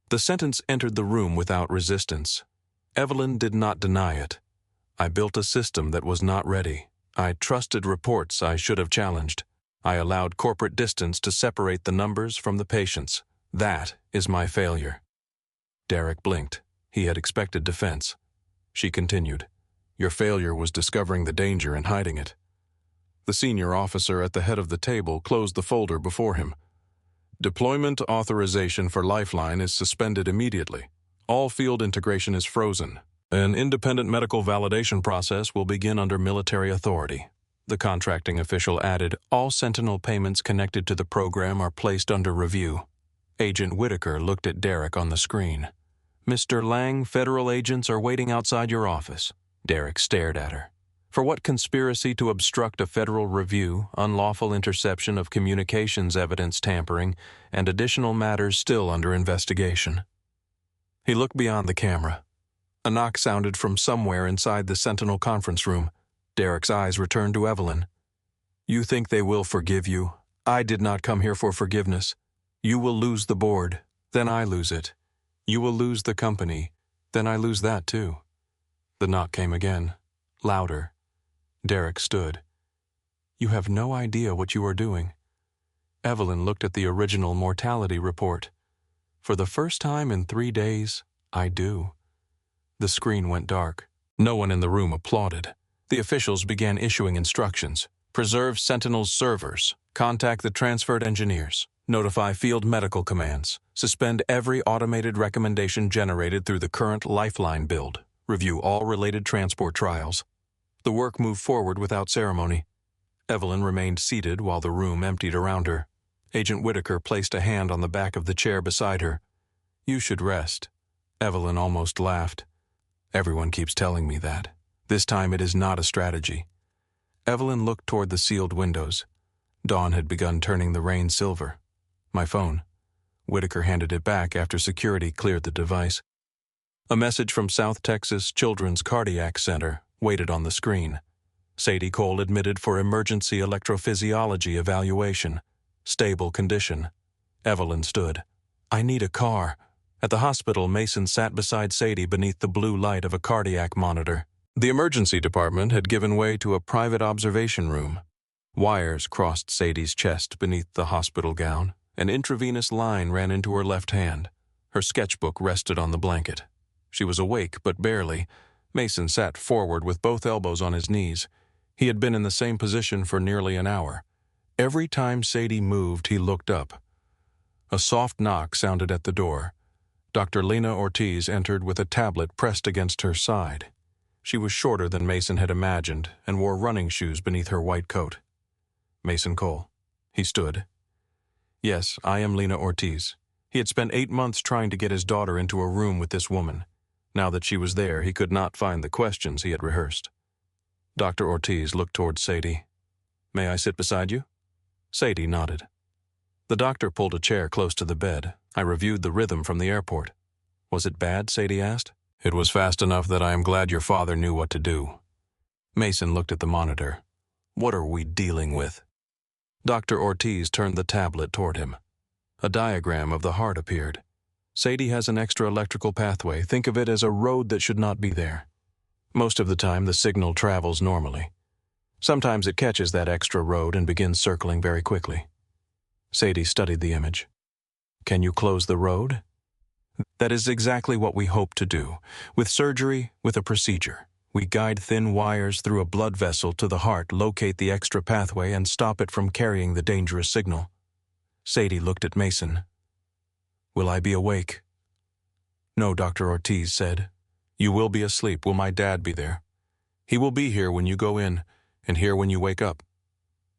The sentence entered the room without resistance. Evelyn did not deny it. I built a system that was not ready. I trusted reports I should have challenged. I allowed corporate distance to separate the numbers from the patients. That is my failure. Derek blinked. He had expected defense. She continued. Your failure was discovering the danger and hiding it. The senior officer at the head of the table closed the folder before him. Deployment authorization for Lifeline is suspended immediately. All field integration is frozen. An independent medical validation process will begin under military authority. The contracting official added, all Sentinel payments connected to the program are placed under review. Agent Whitaker looked at Derek on the screen. Mr. Lang, federal agents are waiting outside your office. Derek stared at her. For what conspiracy to obstruct a federal review, unlawful interception of communications evidence tampering, and additional matters still under investigation. He looked beyond the camera. A knock sounded from somewhere inside the Sentinel conference room. Derek's eyes returned to Evelyn. You think they will forgive you? I did not come here for forgiveness. You will lose the board, then I lose it. You will lose the company, then I lose that too. The knock came again, louder. Derek stood. You have no idea what you are doing. Evelyn looked at the original mortality report. For the first time in 3 days, I do. The screen went dark. No one in the room applauded. The officials began issuing instructions. Preserve Sentinel's servers. Contact the transferred engineers. Notify field medical commands. Suspend every automated recommendation generated through the current Lifeline build. Review all related transport trials. The work moved forward without ceremony. Evelyn remained seated while the room emptied around her. Agent Whitaker placed a hand on the back of the chair beside her. You should rest. Evelyn almost laughed. Everyone keeps telling me that. This time it is not a strategy. Evelyn looked toward the sealed windows. Dawn had begun turning the rain silver. My phone. Whitaker handed it back after security cleared the device. A message from South Texas Children's Cardiac Center waited on the screen. Sadie Cole admitted for emergency electrophysiology evaluation. Stable condition. Evelyn stood. I need a car. At the hospital, Mason sat beside Sadie beneath the blue light of a cardiac monitor. The emergency department had given way to a private observation room. Wires crossed Sadie's chest beneath the hospital gown. An intravenous line ran into her left hand. Her sketchbook rested on the blanket. She was awake, but barely. Mason sat forward with both elbows on his knees. He had been in the same position for nearly an hour. Every time Sadie moved, he looked up. A soft knock sounded at the door. Dr. Lena Ortiz entered with a tablet pressed against her side. She was shorter than Mason had imagined and wore running shoes beneath her white coat. Mason Cole. He stood. Yes, I am Lena Ortiz. He had spent 8 months trying to get his daughter into a room with this woman. Now that she was there, he could not find the questions he had rehearsed. Dr. Ortiz looked toward Sadie. May I sit beside you? Sadie nodded. The doctor pulled a chair close to the bed. I reviewed the rhythm from the airport. Was it bad? Sadie asked. It was fast enough that I am glad your father knew what to do. Mason looked at the monitor. What are we dealing with? Dr. Ortiz turned the tablet toward him. A diagram of the heart appeared. Sadie has an extra electrical pathway. Think of it as a road that should not be there. Most of the time, the signal travels normally. Sometimes it catches that extra road and begins circling very quickly. Sadie studied the image. Can you close the road? That is exactly what we hope to do. With surgery, with a procedure. We guide thin wires through a blood vessel to the heart, locate the extra pathway, and stop it from carrying the dangerous signal. Sadie looked at Mason. Will I be awake? No, Dr. Ortiz said. You will be asleep. Will my dad be there? He will be here when you go in, and here when you wake up.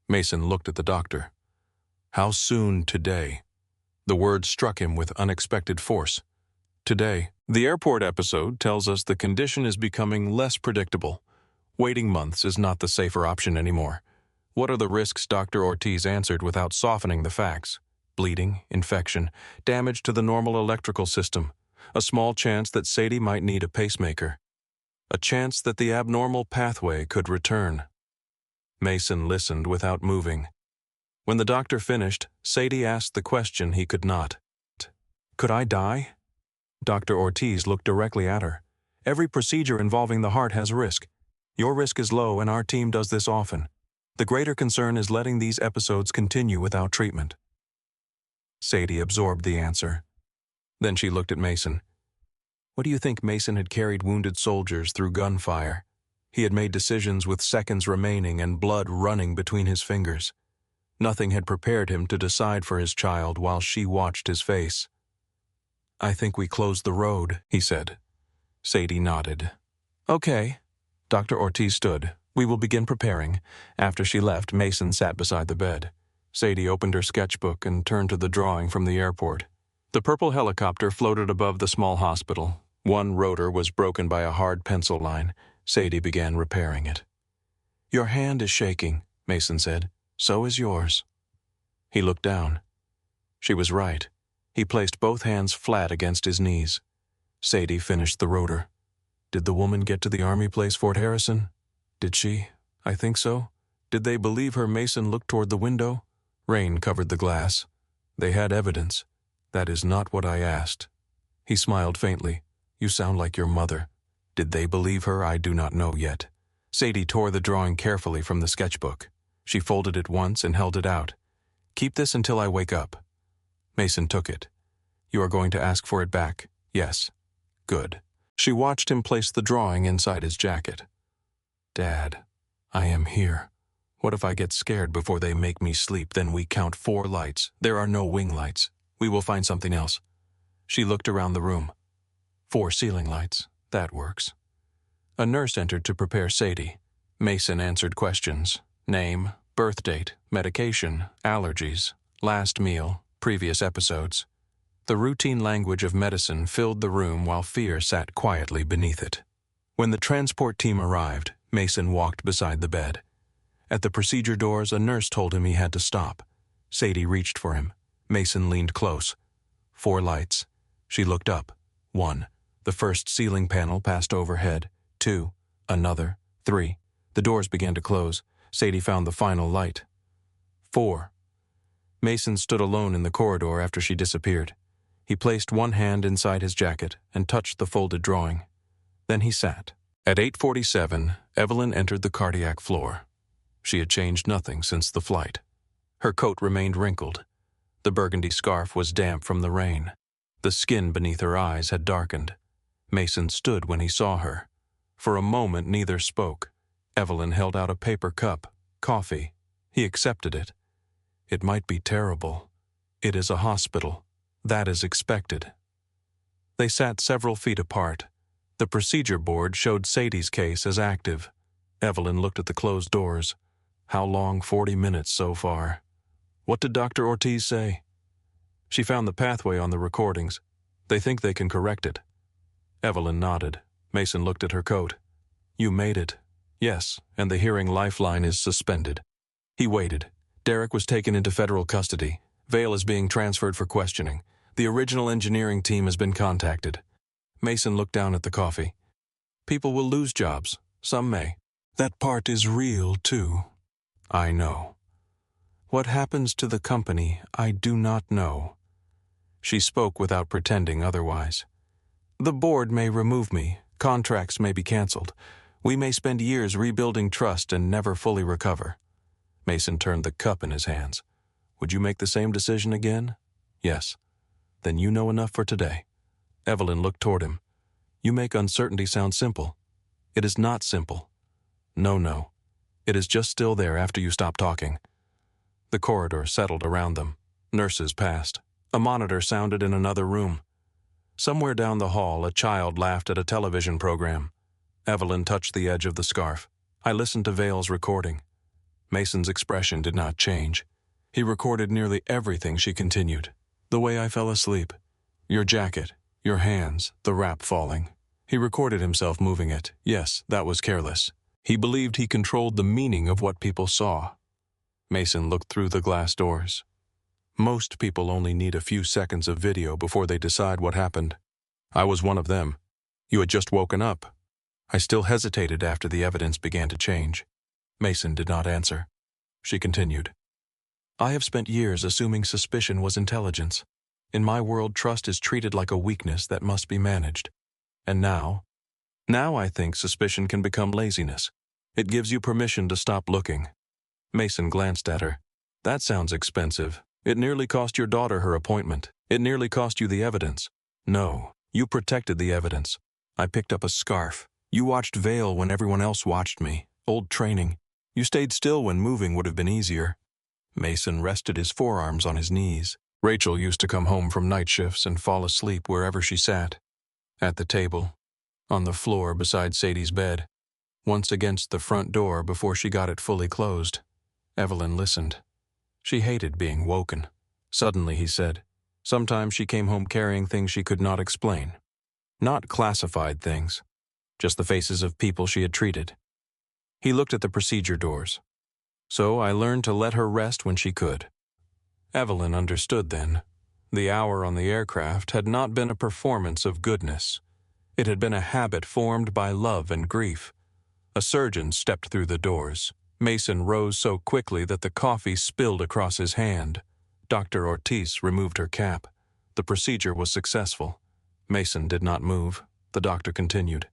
Mason looked at the doctor. How soon today? The word struck him with unexpected force. Today. The airport episode tells us the condition is becoming less predictable. Waiting months is not the safer option anymore. What are the risks? Dr. Ortiz answered without softening the facts. Bleeding, infection, damage to the normal electrical system. A small chance that Sadie might need a pacemaker. A chance that the abnormal pathway could return. Mason listened without moving. When the doctor finished, Sadie asked the question he could not. Could I die? Dr. Ortiz looked directly at her. Every procedure involving the heart has risk. Your risk is low and our team does this often. The greater concern is letting these episodes continue without treatment. Sadie absorbed the answer. Then she looked at Mason. What do you think? Mason had carried wounded soldiers through gunfire. He had made decisions with seconds remaining and blood running between his fingers. Nothing had prepared him to decide for his child while she watched his face. I think we closed the road, he said. Sadie nodded. Okay. Dr. Ortiz stood. We will begin preparing. After she left, Mason sat beside the bed. Sadie opened her sketchbook and turned to the drawing from the airport. The purple helicopter floated above the small hospital. One rotor was broken by a hard pencil line. Sadie began repairing it. Your hand is shaking, Mason said. So is yours. He looked down. She was right. He placed both hands flat against his knees. Sadie finished the rotor. Did the woman get to the army place, Fort Harrison? Did she? I think so. Did they believe her? Mason looked toward the window. Rain covered the glass. They had evidence. That is not what I asked. He smiled faintly. You sound like your mother. Did they believe her? I do not know yet. Sadie tore the drawing carefully from the sketchbook. She folded it once and held it out. Keep this until I wake up. Mason took it. You are going to ask for it back? Yes. Good. She watched him place the drawing inside his jacket. Dad, I am here. What if I get scared before they make me sleep? Then we count 4 lights. There are no wing lights. We will find something else. She looked around the room. 4 ceiling lights. That works. A nurse entered to prepare Sadie. Mason answered questions. Name, birth date, medication, allergies, last meal, previous episodes. The routine language of medicine filled the room while fear sat quietly beneath it. When the transport team arrived, Mason walked beside the bed. At the procedure doors, a nurse told him he had to stop. Sadie reached for him. Mason leaned close. 4 lights. She looked up. 1. The first ceiling panel passed overhead. 2. Another. 3. The doors began to close. Sadie found the final light. 4. Mason stood alone in the corridor after she disappeared. He placed one hand inside his jacket and touched the folded drawing. Then he sat. At 8:47, Evelyn entered the cardiac floor. She had changed nothing since the flight. Her coat remained wrinkled. The burgundy scarf was damp from the rain. The skin beneath her eyes had darkened. Mason stood when he saw her. For a moment, neither spoke. Evelyn held out a paper cup, coffee. He accepted it. It might be terrible. It is a hospital. That is expected. They sat several feet apart. The procedure board showed Sadie's case as active. Evelyn looked at the closed doors. How long? 40 minutes so far. What did Dr. Ortiz say? She found the pathway on the recordings. They think they can correct it. Evelyn nodded. Mason looked at her coat. You made it. Yes, and the hearing lifeline is suspended. He waited. Derek was taken into federal custody. Vale is being transferred for questioning. The original engineering team has been contacted. Mason looked down at the coffee. People will lose jobs. Some may. That part is real, too. I know. What happens to the company, I do not know. She spoke without pretending otherwise. The board may remove me. Contracts may be canceled. We may spend years rebuilding trust and never fully recover. Mason turned the cup in his hands. Would you make the same decision again? Yes. Then you know enough for today. Evelyn looked toward him. You make uncertainty sound simple. It is not simple. No. It is just still there after you stop talking. The corridor settled around them. Nurses passed. A monitor sounded in another room. Somewhere down the hall, a child laughed at a television program. Evelyn touched the edge of the scarf. I listened to Vale's recording. Mason's expression did not change. He recorded nearly everything she continued. The way I fell asleep. Your jacket. Your hands. The wrap falling. He recorded himself moving it. Yes, that was careless. He believed he controlled the meaning of what people saw. Mason looked through the glass doors. Most people only need a few seconds of video before they decide what happened. I was one of them. You had just woken up. I still hesitated after the evidence began to change. Mason did not answer. She continued. I have spent years assuming suspicion was intelligence. In my world, trust is treated like a weakness that must be managed. And now I think suspicion can become laziness. It gives you permission to stop looking. Mason glanced at her. That sounds expensive. It nearly cost your daughter her appointment. It nearly cost you the evidence. No, you protected the evidence. I picked up a scarf. You watched Vale when everyone else watched me. Old training. You stayed still when moving would have been easier. Mason rested his forearms on his knees. Rachel used to come home from night shifts and fall asleep wherever she sat. At the table, on the floor beside Sadie's bed, once against the front door before she got it fully closed. Evelyn listened. She hated being woken. Suddenly, he said, sometimes she came home carrying things she could not explain. Not classified things, just the faces of people she had treated. He looked at the procedure doors. So I learned to let her rest when she could. Evelyn understood then. The hour on the aircraft had not been a performance of goodness. It had been a habit formed by love and grief. A surgeon stepped through the doors. Mason rose so quickly that the coffee spilled across his hand. Dr. Ortiz removed her cap. The procedure was successful. Mason did not move. The doctor continued.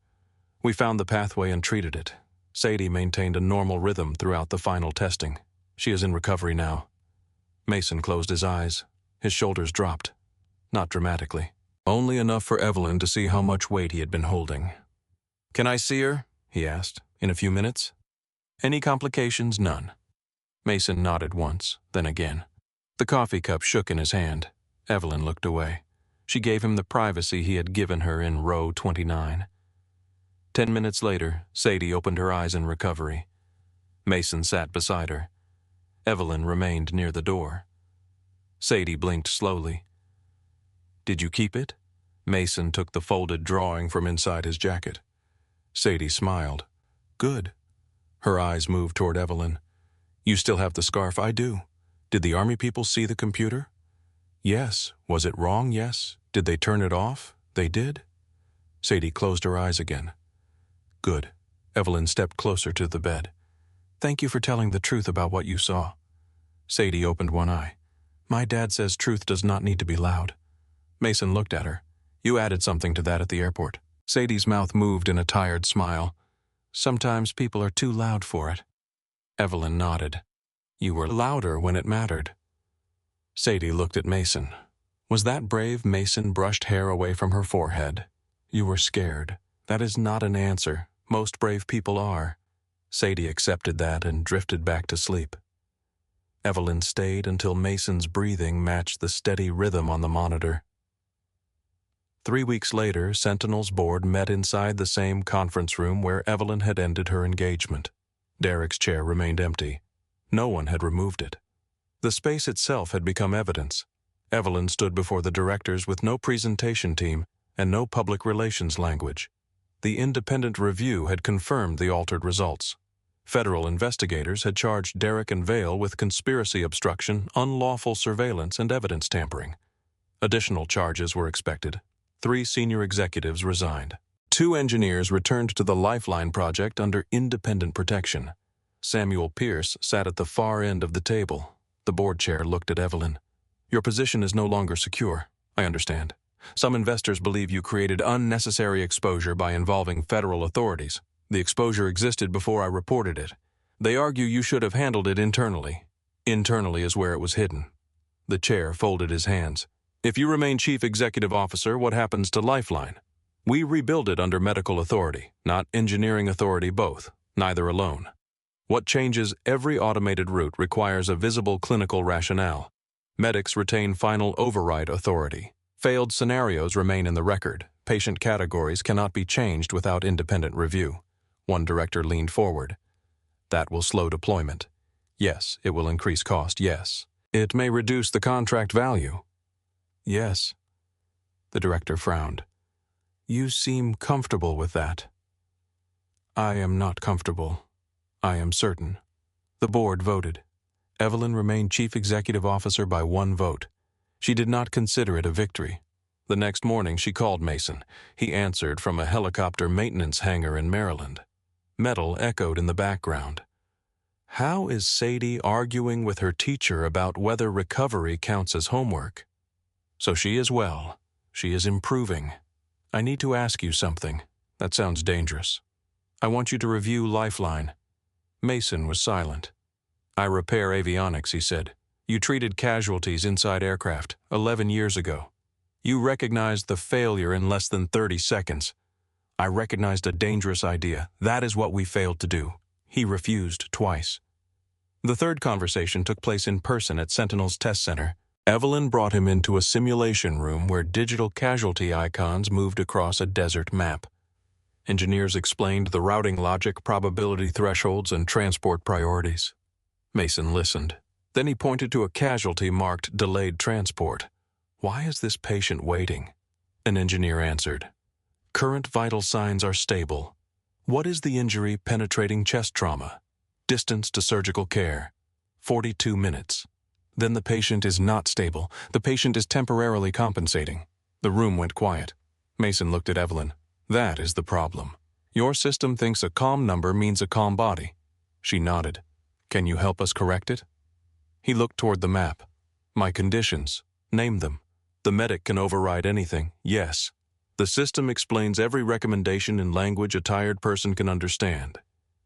We found the pathway and treated it. Sadie maintained a normal rhythm throughout the final testing. She is in recovery now. Mason closed his eyes. His shoulders dropped. Not dramatically. Only enough for Evelyn to see how much weight he had been holding. Can I see her? He asked. In a few minutes? Any complications? None. Mason nodded once, then again. The coffee cup shook in his hand. Evelyn looked away. She gave him the privacy he had given her in row 29. 10 minutes later, Sadie opened her eyes in recovery. Mason sat beside her. Evelyn remained near the door. Sadie blinked slowly. Did you keep it? Mason took the folded drawing from inside his jacket. Sadie smiled. Good. Her eyes moved toward Evelyn. You still have the scarf? I do. Did the army people see the computer? Yes. Was it wrong? Yes. Did they turn it off? They did. Sadie closed her eyes again. Good. Evelyn stepped closer to the bed. Thank you for telling the truth about what you saw. Sadie opened one eye. My dad says truth does not need to be loud. Mason looked at her. You added something to that at the airport. Sadie's mouth moved in a tired smile. Sometimes people are too loud for it. Evelyn nodded. You were louder when it mattered. Sadie looked at Mason. Was that brave? Mason brushed hair away from her forehead. You were scared. That is not an answer. Most brave people are. Sadie accepted that and drifted back to sleep. Evelyn stayed until Mason's breathing matched the steady rhythm on the monitor. 3 weeks later, Sentinel's board met inside the same conference room where Evelyn had ended her engagement. Derek's chair remained empty. No one had removed it. The space itself had become evidence. Evelyn stood before the directors with no presentation team and no public relations language. The independent review had confirmed the altered results. Federal investigators had charged Derek and Vale with conspiracy obstruction, unlawful surveillance, and evidence tampering. Additional charges were expected. 3 senior executives resigned. 2 engineers returned to the Lifeline project under independent protection. Samuel Pierce sat at the far end of the table. The board chair looked at Evelyn. Your position is no longer secure, I understand. Some investors believe you created unnecessary exposure by involving federal authorities. The exposure existed before I reported it. They argue you should have handled it internally. Internally is where it was hidden. The chair folded his hands. If you remain chief executive officer, what happens to Lifeline? We rebuild it under medical authority, not engineering authority both, neither alone. What changes every automated route requires a visible clinical rationale. Medics retain final override authority. Failed scenarios remain in the record. Patient categories cannot be changed without independent review. One director leaned forward. That will slow deployment. Yes, it will increase cost, yes. It may reduce the contract value. Yes. The director frowned. You seem comfortable with that. I am not comfortable. I am certain. The board voted. Evelyn remained chief executive officer by 1 vote. She did not consider it a victory. The next morning she called Mason. He answered from a helicopter maintenance hangar in Maryland. Metal echoed in the background. How is Sadie arguing with her teacher about whether recovery counts as homework? So she is well. She is improving. I need to ask you something. That sounds dangerous. I want you to review Lifeline. Mason was silent. I repair avionics, he said. You treated casualties inside aircraft 11 years ago. You recognized the failure in less than 30 seconds. I recognized a dangerous idea. That is what we failed to do. He refused twice. The third conversation took place in person at Sentinel's test center. Evelyn brought him into a simulation room where digital casualty icons moved across a desert map. Engineers explained the routing logic, probability thresholds, and transport priorities. Mason listened. Then he pointed to a casualty marked delayed transport. Why is this patient waiting? An engineer answered. Current vital signs are stable. What is the injury? Penetrating chest trauma. Distance to surgical care. 42 minutes. Then the patient is not stable. The patient is temporarily compensating. The room went quiet. Mason looked at Evelyn. That is the problem. Your system thinks a calm number means a calm body. She nodded. Can you help us correct it? He looked toward the map. My conditions. Name them. The medic can override anything. Yes. The system explains every recommendation in language a tired person can understand.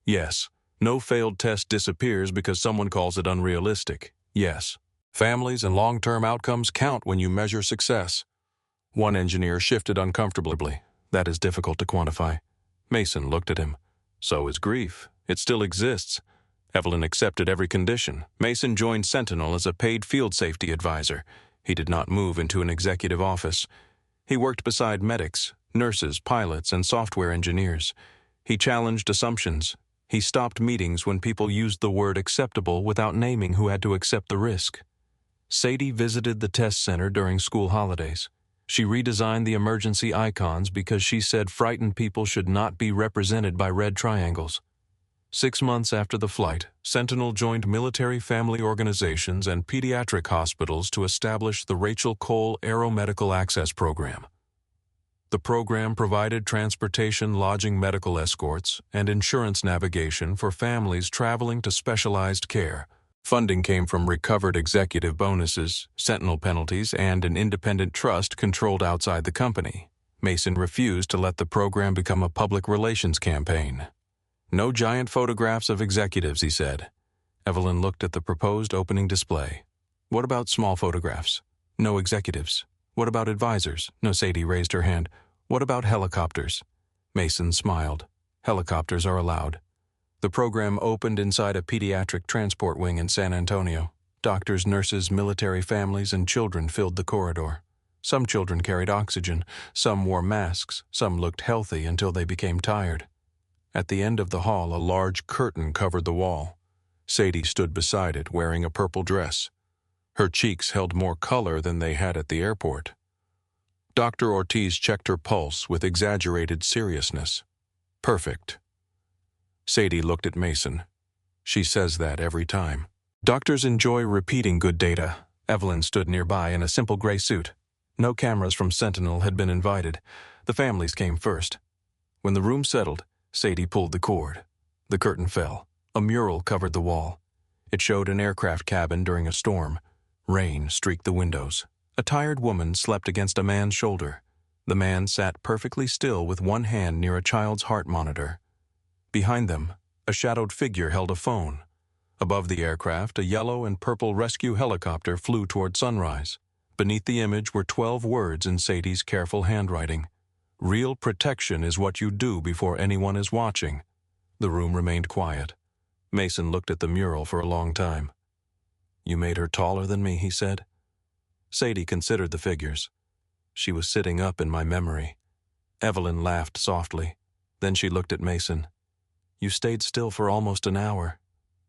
Yes. No failed test disappears because someone calls it unrealistic. Yes. Families and long-term outcomes count when you measure success. One engineer shifted uncomfortably. That is difficult to quantify. Mason looked at him. So is grief. It still exists. Evelyn accepted every condition. Mason joined Sentinel as a paid field safety advisor. He did not move into an executive office. He worked beside medics, nurses, pilots, and software engineers. He challenged assumptions. He stopped meetings when people used the word acceptable without naming who had to accept the risk. Sadie visited the test center during school holidays. She redesigned the emergency icons because she said frightened people should not be represented by red triangles. 6 months after the flight, Sentinel joined military family organizations and pediatric hospitals to establish the Rachel Cole Aeromedical Access Program. The program provided transportation, lodging, medical escorts, and insurance navigation for families traveling to specialized care. Funding came from recovered executive bonuses, Sentinel penalties, and an independent trust controlled outside the company. Mason refused to let the program become a public relations campaign. No giant photographs of executives, he said. Evelyn looked at the proposed opening display. What about small photographs? No executives. What about advisors? No. Sadie raised her hand. What about helicopters? Mason smiled. Helicopters are allowed. The program opened inside a pediatric transport wing in San Antonio. Doctors, nurses, military families, and children filled the corridor. Some children carried oxygen. Some wore masks. Some looked healthy until they became tired. At the end of the hall, a large curtain covered the wall. Sadie stood beside it, wearing a purple dress. Her cheeks held more color than they had at the airport. Dr. Ortiz checked her pulse with exaggerated seriousness. Perfect. Sadie looked at Mason. She says that every time. Doctors enjoy repeating good data. Evelyn stood nearby in a simple gray suit. No cameras from Sentinel had been invited. The families came first. When the room settled, Sadie pulled the cord. The curtain fell. A mural covered the wall. It showed an aircraft cabin during a storm. Rain streaked the windows. A tired woman slept against a man's shoulder. The man sat perfectly still with one hand near a child's heart monitor. Behind them, a shadowed figure held a phone. Above the aircraft, a yellow and purple rescue helicopter flew toward sunrise. Beneath the image were 12 words in Sadie's careful handwriting. "Real protection is what you do before anyone is watching." The room remained quiet. Mason looked at the mural for a long time. "You made her taller than me," he said. Sadie considered the figures. "She was sitting up in my memory." Evelyn laughed softly. Then she looked at Mason. "You stayed still for almost an hour.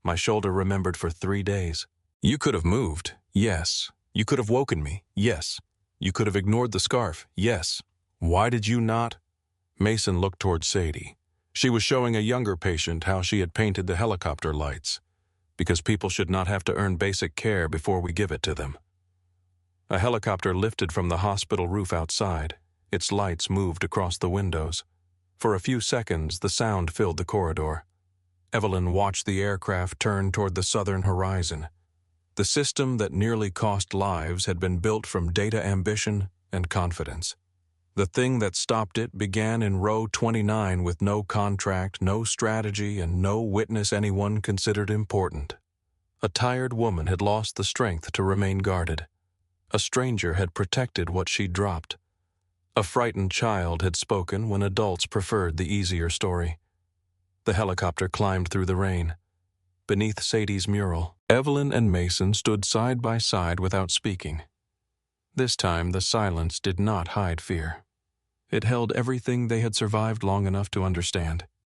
My shoulder remembered for 3 days. You could have moved, yes. You could have woken me, yes. You could have ignored the scarf, yes. Why did you not?" Mason looked toward Sadie. She was showing a younger patient how she had painted the helicopter lights. "Because people should not have to earn basic care before we give it to them." A helicopter lifted from the hospital roof outside. Its lights moved across the windows. For a few seconds, the sound filled the corridor. Evelyn watched the aircraft turn toward the southern horizon. The system that nearly cost lives had been built from data ambition and confidence. The thing that stopped it began in row 29 with no contract, no strategy, and no witness anyone considered important. A tired woman had lost the strength to remain guarded. A stranger had protected what she dropped. A frightened child had spoken when adults preferred the easier story. The helicopter climbed through the rain. Beneath Sadie's mural, Evelyn and Mason stood side by side without speaking. This time the silence did not hide fear. It held everything they had survived long enough to understand.